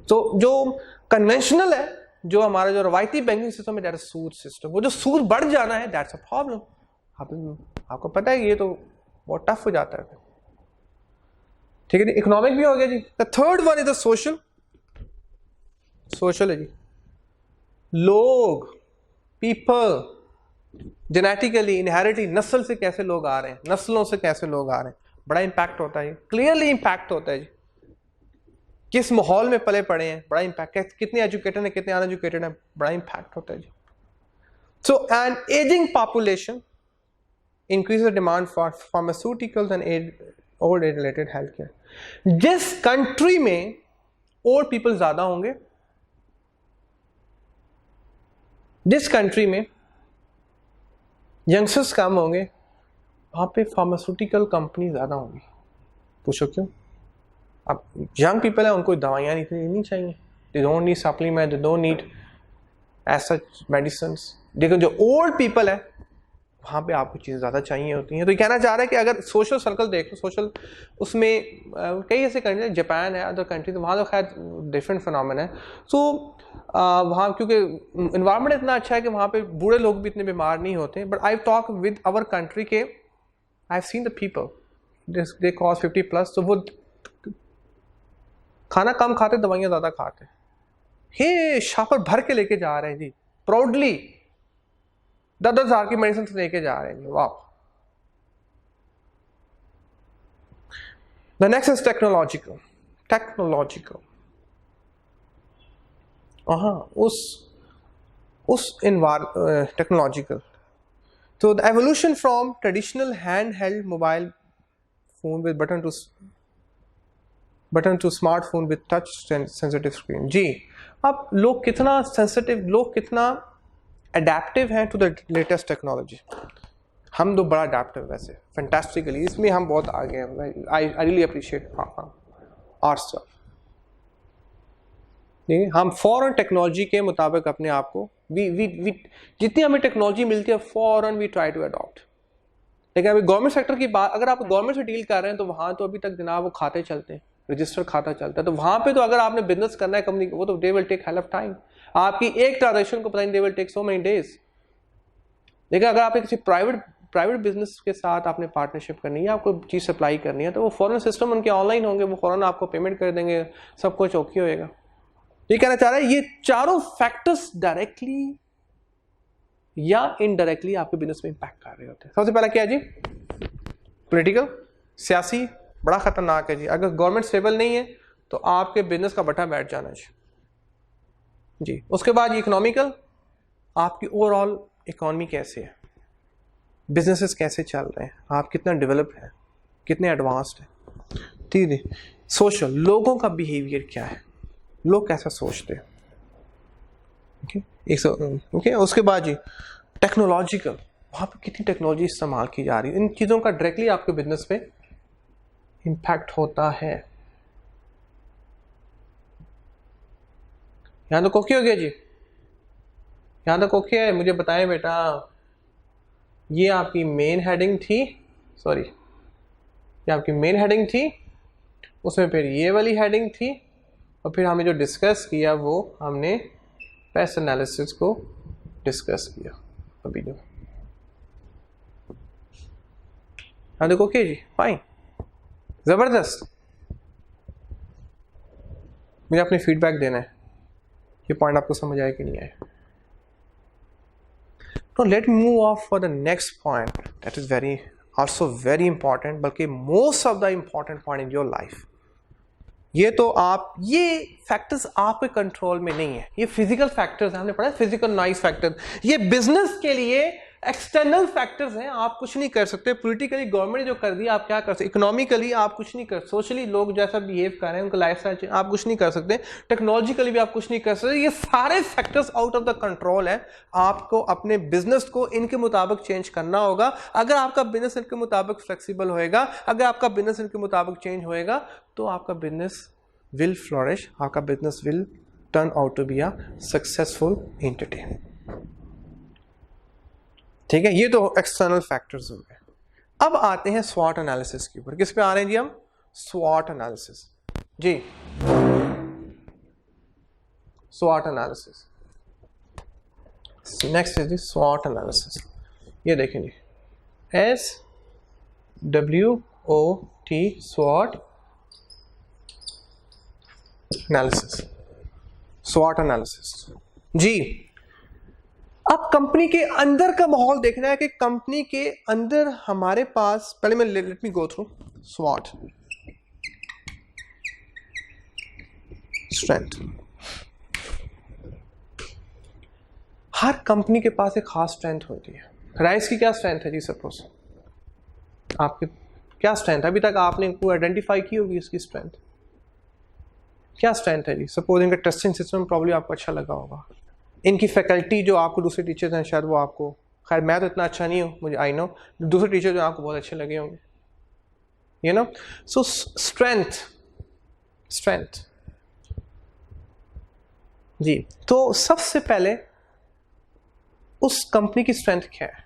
तो जो कन्वेंशनल है, जो हमारा जो रवायती बैंकिंग सिस्टम है, दैट इज सूद सिस्टम, वो जो सूद बढ़ जाना है, दैट्स अ प्रॉब्लम। आपको पता है ये तो बहुत टफ हो जाता है, ठीक है जी। इकोनॉमिक भी हो गया जी। The third one is the social. Social है जी, लोग, पीपल, जेनेटिकली इनहेरिटली नस्ल से कैसे लोग आ रहे हैं, नस्लों से कैसे लोग आ रहे हैं, बड़ा इंपैक्ट होता है, क्लियरली इंपैक्ट होता है जी। किस माहौल में पले पड़े हैं, बड़ा इंपैक्ट, कितने एजुकेटेड है, कितने अनएजुकेटेड है, बड़ा इंपैक्ट होता है जी। So an aging population increase the demand for pharmaceuticals and old age related health care. जिस कंट्री में ओल्ड पीपल ज्यादा होंगे, जिस कंट्री में यंगस्टर्स कम होंगे, वहां पे फार्मास्यूटिकल कंपनी ज्यादा होंगी। पूछो क्यों? अब यंग पीपल है, उनको दवाइयाँ नहीं चाहिए, they don't need supplement, they don't need as such medicines. लेकिन जो ओल्ड पीपल है, वहाँ पे आपको चीज़ें ज़्यादा चाहिए होती हैं। तो ये कहना चाह रहा है कि अगर सोशल सर्कल देख लो, सोशल उसमें कई ऐसे कंट्री, जापान है, अदर कंट्री, तो वहाँ तो खैर डिफरेंट फिनोमेना है। सो वहाँ क्योंकि इन्वायरमेंट इतना अच्छा है कि वहाँ पे बूढ़े लोग भी इतने बीमार नहीं होते। But I talk with our country के, I have seen the people they cause 50+, तो वो खाना कम खाते, दवाइयाँ ज़्यादा खाते। हे शापर भर के लेके जा रहे हैं जी, प्राउडली 10-10 हज़ार की मेडिसिन लेके जा रहे हैं। वाह। The next is technological. हाँ, उस टेक्नोलॉजिकल। तो the evolution from traditional hand held mobile phone with button to smartphone with touch sensitive screen. जी, अब लोग कितना सेंसिटिव, लोग कितना अडेप्टिव हैं टू द लेटेस्ट टेक्नोलॉजी। हम तो बड़ा अडेप्टिव, वैसे फैंटास्टिकली इसमें हम बहुत आगे हैं। I really appreciate ourselves. हम फॉरन टेक्नोलॉजी के मुताबिक अपने आप को जितनी हमें टेक्नोलॉजी मिलती है, फॉरन वी ट्राई टू अडॉप्ट। लेकिन अभी गवर्नमेंट सेक्टर की बात, अगर आप गवर्नमेंट से डील कर रहे हैं, तो वहाँ तो अभी तक जनाब वो खाते चलते हैं, रजिस्टर खाता चलता है। तो वहाँ पे तो अगर आपने बिजनेस करना है कंपनी, वो तो they will take half of time. आपकी एक ट्रांजेक्शन को पता नहीं, they will take so many days. लेकिन अगर आप किसी प्राइवेट बिजनेस के साथ आपने पार्टनरशिप करनी है, आपको चीज़ सप्लाई करनी है, तो वो फॉरन सिस्टम उनके ऑनलाइन होंगे, वो फॉरन आपको पेमेंट कर देंगे, सब कुछ ओके होएगा। ये कहना चाह रहा है, ये चारों फैक्टर्स डायरेक्टली या इनडायरेक्टली आपके बिजनेस में इंपैक्ट कर रहे होते हैं। सबसे पहला क्या है जी? पॉलिटिकल, सियासी, बड़ा खतरनाक है जी। अगर गवर्नमेंट स्टेबल नहीं है तो आपके बिजनेस का बट्टा बैठ जाना जी। उसके बाद इकोनॉमिकल, आपकी ओवरऑल इकोनॉमी कैसे है, बिजनेसेस कैसे चल रहे हैं, आप कितना डेवलप्ड हैं, कितने एडवांस्ड हैं। ठीक है। सोशल, लोगों का बिहेवियर क्या है, लोग कैसा सोचते हैं। ओके। उसके बाद जी टेक्नोलॉजिकल, वहाँ पर कितनी टेक्नोलॉजी इस्तेमाल की जा रही है। इन चीज़ों का डायरेक्टली आपके बिजनेस पे इम्पैक्ट होता है। यहाँ तक ओके हो गया जी? यहाँ तक ओके है? मुझे बताएं बेटा, ये आपकी मेन हेडिंग थी, सॉरी ये आपकी मेन हेडिंग थी, उसमें फिर ये वाली हेडिंग थी, और फिर हमने जो डिस्कस किया वो हमने पेस्ट एनालिसिस को डिस्कस किया अभी जो। हाँ देखो ओके जी, फाइन, जबरदस्त। मुझे अपनी फीडबैक देना है, ये पॉइंट आपको समझ आया कि नहीं आया। तो let move off for the next point, that is very also very important, बल्कि most of the important point in your life. ये तो आप, ये फैक्टर्स आपके कंट्रोल में नहीं है, ये फिजिकल फैक्टर्स हैं, हमने पढ़ा फिजिकल नॉइज फैक्टर। ये बिजनेस के लिए एक्सटर्नल फैक्टर्स हैं, आप कुछ नहीं कर सकते। पॉलिटिकली गवर्नमेंट जो कर दिया आप क्या कर सकते, इकोनॉमिकली आप कुछ नहीं कर, सोशली लोग जैसा बिहेव कर रहे हैं उनका लाइफस्टाइल आप कुछ नहीं कर सकते, टेक्नोलॉजिकली भी आप कुछ नहीं कर सकते। ये सारे factors out of the control है। आपको अपने बिजनेस को इनके मुताबिक चेंज करना होगा। अगर आपका बिजनेस इनके मुताबिक फ्लेक्सिबल होएगा, अगर आपका बिजनेस इनके मुताबिक चेंज होएगा, तो आपका बिजनेस विल फ्लोरिश, आपका business will turn out to be a successful entity. ठीक है, ये तो एक्सटर्नल फैक्टर्स हो गए। अब आते हैं स्वॉट एनालिसिस के ऊपर। किस पे आ रहे हैं जी हम? स्वॉट एनालिसिस जी, स्वॉट एनालिसिस। नेक्स्ट है जी स्वॉट एनालिसिस। ये देखें जी, SWOT, स्वॉट एनालिसिस, स्वॉट एनालिसिस जी। अब कंपनी के अंदर का माहौल देखना है कि कंपनी के अंदर हमारे पास, पहले मैं लेट मी गो थ्रू स्वॉट स्ट्रेंथ। हर कंपनी के पास एक खास स्ट्रेंथ होती है। राइस की क्या स्ट्रेंथ है जी? सपोज आपके क्या स्ट्रेंथ है? अभी तक आपने इनको आइडेंटिफाई की होगी इसकी स्ट्रेंथ। क्या स्ट्रेंथ है जी? सपोज इनका टेस्टिंग सिस्टम प्रॉब्ली आपको अच्छा लगा होगा, इनकी फैकल्टी जो आपको दूसरे टीचर्स हैं शायद वो आपको, खैर मैं तो इतना अच्छा नहीं हूँ, मुझे आई नो, दूसरे टीचर जो आपको बहुत अच्छे लगे होंगे, यू नो। सो स्ट्रेंथ जी। तो सबसे पहले उस कंपनी की स्ट्रेंथ क्या है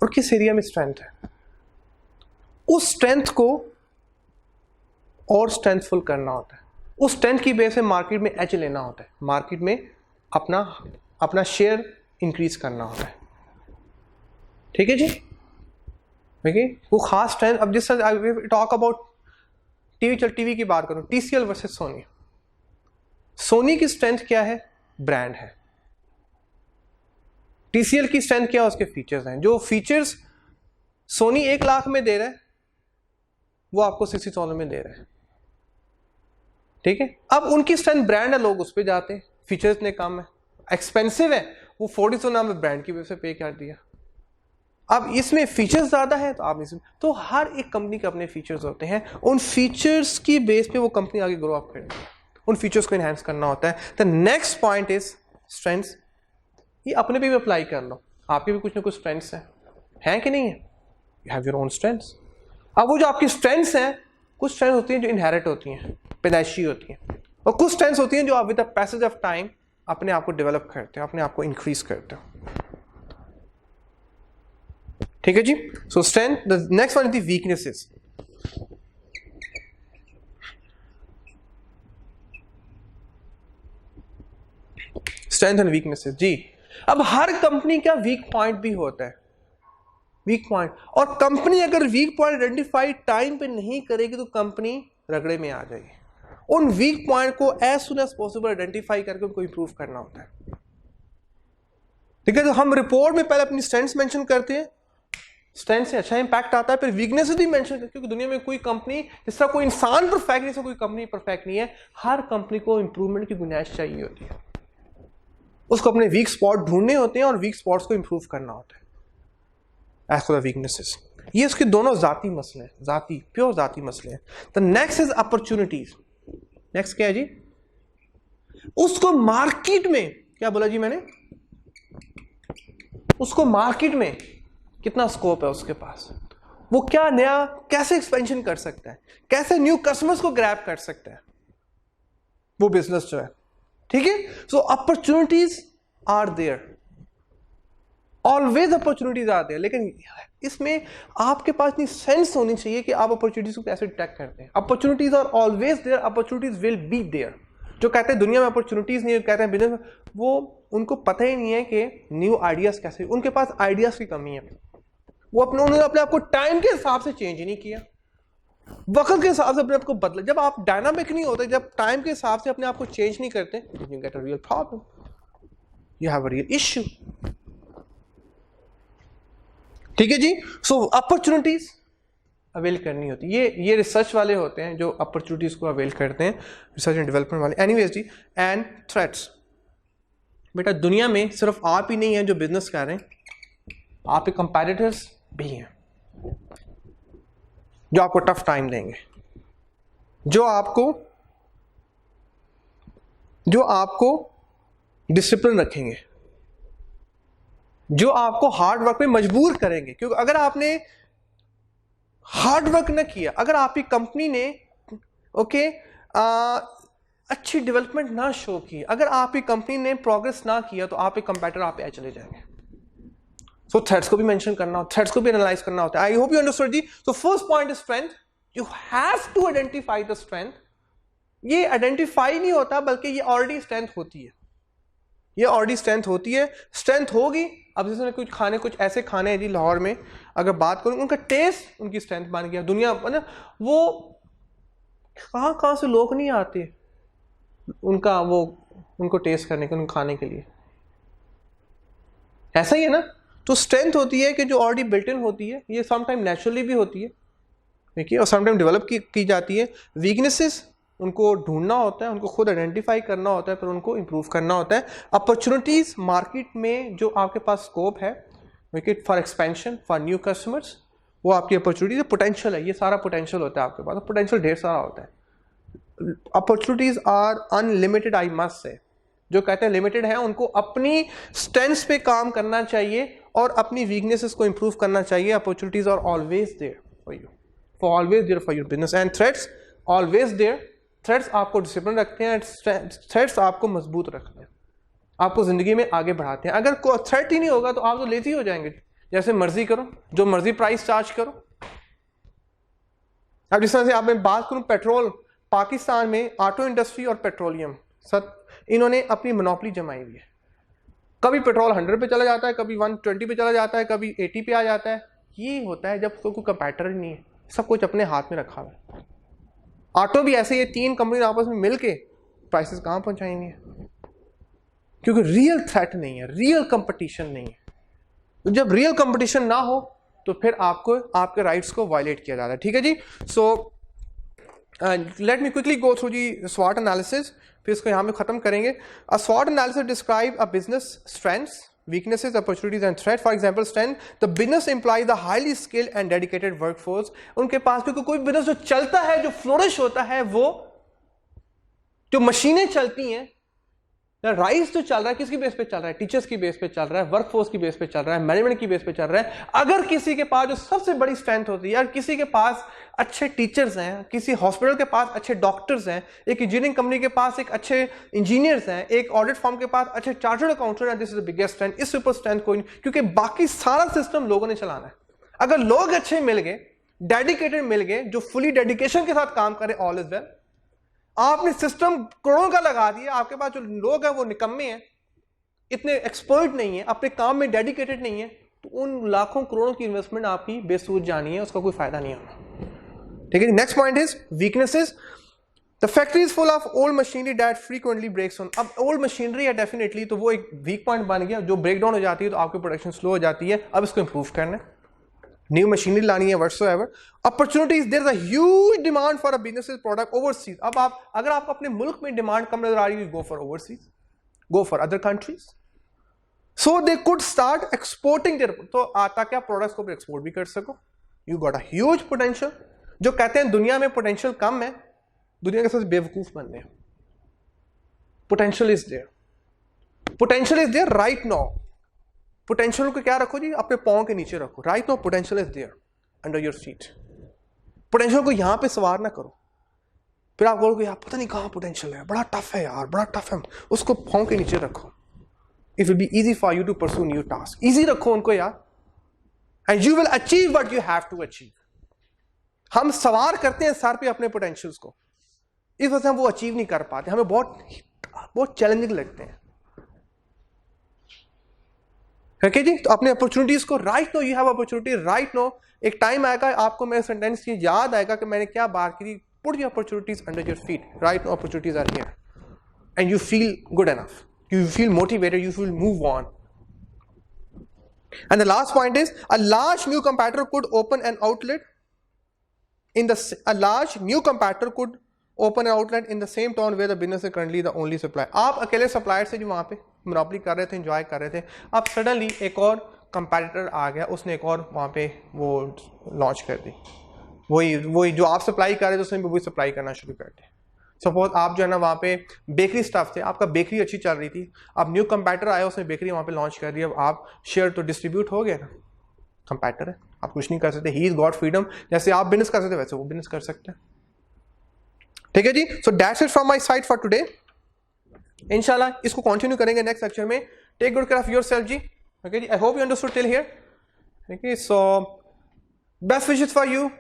और किस एरिया में स्ट्रेंथ है, उस स्ट्रेंथ को और स्ट्रेंथफुल करना होता है। उस स्ट्रेंथ की बेस पे मार्केट में एज लेना होता है, मार्केट में अपना शेयर इंक्रीज करना होता है। ठीक है जी, देखिए वो खास स्ट्रेंथ। अब जिस टॉक अबाउट टीवी की बात करूं, TCL वर्सेस सोनी। सोनी की स्ट्रेंथ क्या है? ब्रांड है। TCL की स्ट्रेंथ क्या है? उसके फीचर्स हैं। जो फीचर्स सोनी 1 लाख में दे रहा है वो आपको 60,000 में दे रहा है। ठीक है, अब उनकी स्ट्रेंथ ब्रांड है, लोग उस पर जाते हैं, फीचर्स इतने कम है, एक्सपेंसिव है, वो 40,000 नाम में ब्रांड की वजह से पे कर दिया। अब इसमें फीचर्स ज्यादा है तो आप इसमें, तो हर एक कंपनी के अपने फीचर्स होते हैं, उन फीचर्स की बेस पे वो कंपनी आगे ग्रो अप करेगी, उन फीचर्स को एनहांस करना होता है। The next point is strengths. ये अपने पे भी अप्लाई कर लो, आपके भी कुछ ना कुछ स्ट्रेंथ्स हैं कि नहीं है? You have your own strengths. अब वो जो आपकी स्ट्रेंथ्स हैं, कुछ स्ट्रेंथ होती हैं जो इनहेरिट होती हैं, पैदाइशी होती हैं, और कुछ स्ट्रेंथ्स होती हैं जो आप with the passage of time अपने आप को डेवलप करते हो, अपने आप को इंक्रीज करते हो। ठीक है जी। So strength. The next one is the weaknesses. Strength and weaknesses जी। अब हर कंपनी का वीक पॉइंट भी होता है, वीक पॉइंट, और कंपनी अगर वीक पॉइंट आइडेंटिफाई टाइम पे नहीं करेगी तो कंपनी रगड़े में आ जाएगी। उन वीक पॉइंट को as soon as possible identify करके उनको इंप्रूव करना होता है। ठीक है, तो हम रिपोर्ट में पहले अपनी स्ट्रेंथ्स मेंशन करते हैं, स्ट्रेंथ से अच्छा इंपैक्ट आता है, फिर वीकनेसेस भी मेंशन करते हैं, क्योंकि दुनिया में कोई कंपनी, जिस तरह कोई इंसान परफेक्ट नहीं है, कोई कंपनी परफेक्ट नहीं है, हर कंपनी को इंप्रूवमेंट की गुंजाइश चाहिए होती है, उसको अपने वीक स्पॉट ढूंढने होते हैं और वीक स्पॉट्स को इंप्रूव करना होता है एज फॉर द वीकनेसेस। ये उसके दोनों जाती मसले हैं, जाती प्योर जाती मसले हैं। The next is opportunities. Next क्या है जी? उसको मार्केट में, क्या बोला जी मैंने, उसको मार्केट में कितना स्कोप है उसके पास, वो क्या नया, कैसे एक्सपेंशन कर सकता है, कैसे न्यू कस्टमर्स को ग्रैब कर सकता है वो बिजनेस जो है। ठीक है, so opportunities are there, always opportunities are there, लेकिन इसमें आपके पास इतनी सेंस होनी चाहिए कि आप अपॉर्चुनिटीज को कैसे डिटेक्ट करते हैं। Opportunities are always there, opportunities will be there. जो कहते हैं दुनिया में अपॉर्चुनिटीज नहीं है, कहते हैं बिजनेस, वो उनको पता ही नहीं है कि न्यू आइडियाज कैसे, उनके पास आइडियाज की कमी है। वो उन्होंने अपने आप को टाइम के हिसाब से चेंज ही नहीं किया, वक्त के हिसाब से अपने आप को बदला। जब आप डायनामिक नहीं होते, जब टाइम के हिसाब से अपने आप को चेंज नहीं करते, you get a real problem, you have a real issue. ठीक है जी। सो अपॉर्चुनिटीज अवेल करनी होती है, ये रिसर्च वाले होते हैं जो अपॉर्चुनिटीज को अवेल करते हैं, रिसर्च एंड डेवलपमेंट वाले। एनीवेज जी, एंड थ्रेट्स। बेटा दुनिया में सिर्फ आप ही नहीं है जो बिजनेस कर रहे हैं, आपके कंपैटिटर्स भी हैं जो आपको टफ टाइम देंगे, जो आपको डिसिप्लिन रखेंगे, जो आपको हार्ड वर्क पे मजबूर करेंगे। क्योंकि अगर आपने हार्ड वर्क ना किया, अगर आपकी कंपनी ने अच्छी डेवलपमेंट ना शो की, अगर आपकी कंपनी ने प्रोग्रेस ना किया, तो आपके कंपैटिटर आप पे चले जाएंगे। सो थ्रेट्स को भी मेंशन करना, थ्रेट्स को भी एनालाइज करना होता है। आई होप यू अंडरस्टूड जी। So first point is strength. You have to identify the strength. ये आइडेंटिफाई नहीं होता, बल्कि ये ऑलरेडी स्ट्रेंथ होती है, ये ऑलरेडी स्ट्रेंथ होती है। स्ट्रेंथ होगी। अब जैसे कुछ ऐसे खाने हैं जी लाहौर में, अगर बात करूं, उनका टेस्ट उनकी स्ट्रेंथ बन गया। दुनिया मतलब वो कहां से लोग नहीं आते उनको टेस्ट करने के, उनको खाने के लिए। ऐसा ही है ना। तो स्ट्रेंथ होती है कि जो ऑलरेडी बिल्ट इन होती है, ये समटाइम नेचुरली भी होती है, देखिए, और समटाइम डेवलप की जाती है। वीकनेसेस उनको ढूंढना होता है, उनको खुद आइडेंटिफाई करना होता है, पर उनको इंप्रूव करना होता है। अपॉर्चुनिटीज मार्केट में जो आपके पास स्कोप है, wicket for expansion, for new customers, वो आपकी अपॉर्चुनिटीज, पोटेंशियल है। ये सारा पोटेंशियल होता है आपके पास, पोटेंशियल ढेर सारा होता है। Opportunities are unlimited, I must say. जो कहते हैं लिमिटेड है, उनको अपनी स्ट्रेंथ्स पे काम करना चाहिए और अपनी वीकनेसेस को इंप्रूव करना चाहिए। Opportunities are always there for you, always there for your business, and threats always there. Threats आपको डिसिप्लिन रखते हैं, थ्रेट्स आपको मजबूत रखते हैं, आपको जिंदगी में आगे बढ़ाते हैं। अगर कोई थ्रेट ही नहीं होगा तो आप तो लेजी हो जाएंगे, जैसे मर्जी करो, जो मर्जी प्राइस चार्ज करो। अब जिस तरह से आप मैं बात करूं, पेट्रोल, पाकिस्तान में ऑटो इंडस्ट्री और पेट्रोलियम, इन्होंने अपनी मोनोपोली जमाई हुई है। कभी पेट्रोल 100 पे चला जाता है, कभी 120 पे चला जाता है, कभी 80 पे आ जाता है। ये होता है जब कोई कंपैटिटर नहीं है, सब कुछ अपने हाथ में रखा हुआ है। ऑटो भी ऐसे, ये 3 कंपनी आपस में मिलके प्राइसेस कहां पहुंचाएंगे, क्योंकि रियल थ्रेट नहीं है, रियल कंपटीशन नहीं है। तो जब रियल कंपटीशन ना हो तो फिर आपको आपके राइट्स को वायलेट किया जाता है। ठीक है जी। So let me quickly go through जी स्वॉट एनालिसिस, फिर इसको यहां पे खत्म करेंगे। अ स्वॉट analysis describe a business strengths, weaknesses, opportunities and threat. For example, strength, the business implies the highly skilled and dedicated workforce. उनके पास, क्योंकि कोई बिजनेस जो चलता है, जो फ्लोरिश होता है, वो जो मशीनें चलती हैं, राइस जो चल रहा है किसकी बेस पे चल रहा है, टीचर्स की बेस पे चल रहा है, वर्कफोर्स की बेस पे चल रहा है, मैनेजमेंट की बेस पे चल रहा है। अगर किसी के पास जो सबसे बड़ी स्ट्रेंथ होती है, अगर किसी के पास अच्छे टीचर्स हैं, किसी हॉस्पिटल के पास अच्छे डॉक्टर्स हैं, एक इंजीनियरिंग कंपनी के पास एक अच्छे इंजीनियर्स हैं, एक ऑडिट फर्म के पास अच्छे चार्टर्ड अकाउंटेंट हैं, this is the biggest strength. इससे ऊपर स्ट्रेंथ कोई नहीं, क्योंकि बाकी सारा सिस्टम लोगों ने चलाना है। अगर लोग अच्छे मिल गए, डेडिकेटेड मिल गए, जो फुली डेडिकेशन के साथ काम करें, ऑल इज वेल। आपने सिस्टम करोड़ों का लगा दिया, आपके पास जो लोग हैं वो निकम्मे हैं, इतने एक्सपर्ट नहीं है, अपने काम में डेडिकेटेड नहीं है, तो उन लाखों करोड़ों की इन्वेस्टमेंट आपकी बेसूद जानी है, उसका कोई फायदा नहीं होगा। ठीक है। Next point is weaknesses. The factory is full of old machinery that frequently breaks down. अब ओल्ड मशीनरी है डेफिनेटली, तो वो एक वीक पॉइंट बन गया। जो ब्रेक डाउन हो जाती है तो आपकी प्रोडक्शन स्लो हो जाती है। अब इसको इंप्रूव करना है, न्यू मशीनरी लानी है, whatsoever. Opportunities, there is a huge demand for a business product overseas. अब अगर आपको अपने मुल्क में डिमांड कम नजर आ रही है, go for overseas, go for other countries, so they could start exporting there, तो ताकि आप प्रोडक्ट्स को एक्सपोर्ट भी कर सको। You got a huge potential. जो कहते हैं दुनिया में पोटेंशियल कम है, दुनिया के सबसे बेवकूफ बनने हैं। Potential is there, potential is there right now. Potential को क्या रखो जी, अपने पांव के नीचे रखो। Right now potential is there under your feet. Potential को यहां पे सवार ना करो, फिर आप बोलोगे यार पता नहीं कहां पोटेंशियल है, बड़ा टफ है यार, बड़ा टफ है। उसको पांव के नीचे रखो। It will be easy for you to pursue new task. Easy रखो उनको यार, and you will achieve what you have to achieve. हम सवार करते हैं सर पे अपने पोटेंशियल्स को, इस वजह से हम वो अचीव नहीं कर पाते, हमें बहुत चैलेंजिंग लगते हैं। ओके जी। तो अपने अपॉर्चुनिटीज को, right now you have opportunity, right now. एक टाइम आएगा आपको मेरा सेंटेंस ये याद आएगा कि मैंने क्या बात की थी, put your opportunities under your feet, right now opportunities are here and you feel good enough, you feel motivated, you will move on. And the last point is, a large new competitor could open an outlet in the same town where the business is currently the only supplier. आप अकेले supplier से जो वहां पे monopoly कर रहे थे, enjoy कर रहे थे। अब सडनली एक और कंपैटिटर आ गया, उसने एक और वहाँ पे वो लॉन्च कर दी, वही जो आप सप्लाई कर रहे थे उसने भी वही सप्लाई करना शुरू कर दिया। सपोज आप जो है ना वहाँ पे बेकरी स्टफ थे, आपका बेकरी अच्छी चल रही थी, अब न्यू कंपैटिटर आया, उसने बेकरी वहाँ पे लॉन्च कर दी, अब आप शेयर तो डिस्ट्रीब्यूट हो गया ना, कंपैटिटर है, आप कुछ नहीं कर सकते, ही इज गॉट फ्रीडम, जैसे आप बिजनेस कर सकते वैसे वो बिजनेस कर सकते हैं। ठीक है जी, so that's it from my side for today. इंशाल्लाह इसको कंटिन्यू करेंगे नेक्स्ट लेक्चर में। Take good care of yourself जी। ओके जी, I hope you understood till here. Okay, so best wishes for you,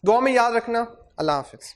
दुआ में याद रखना। अल्लाह हाफिज।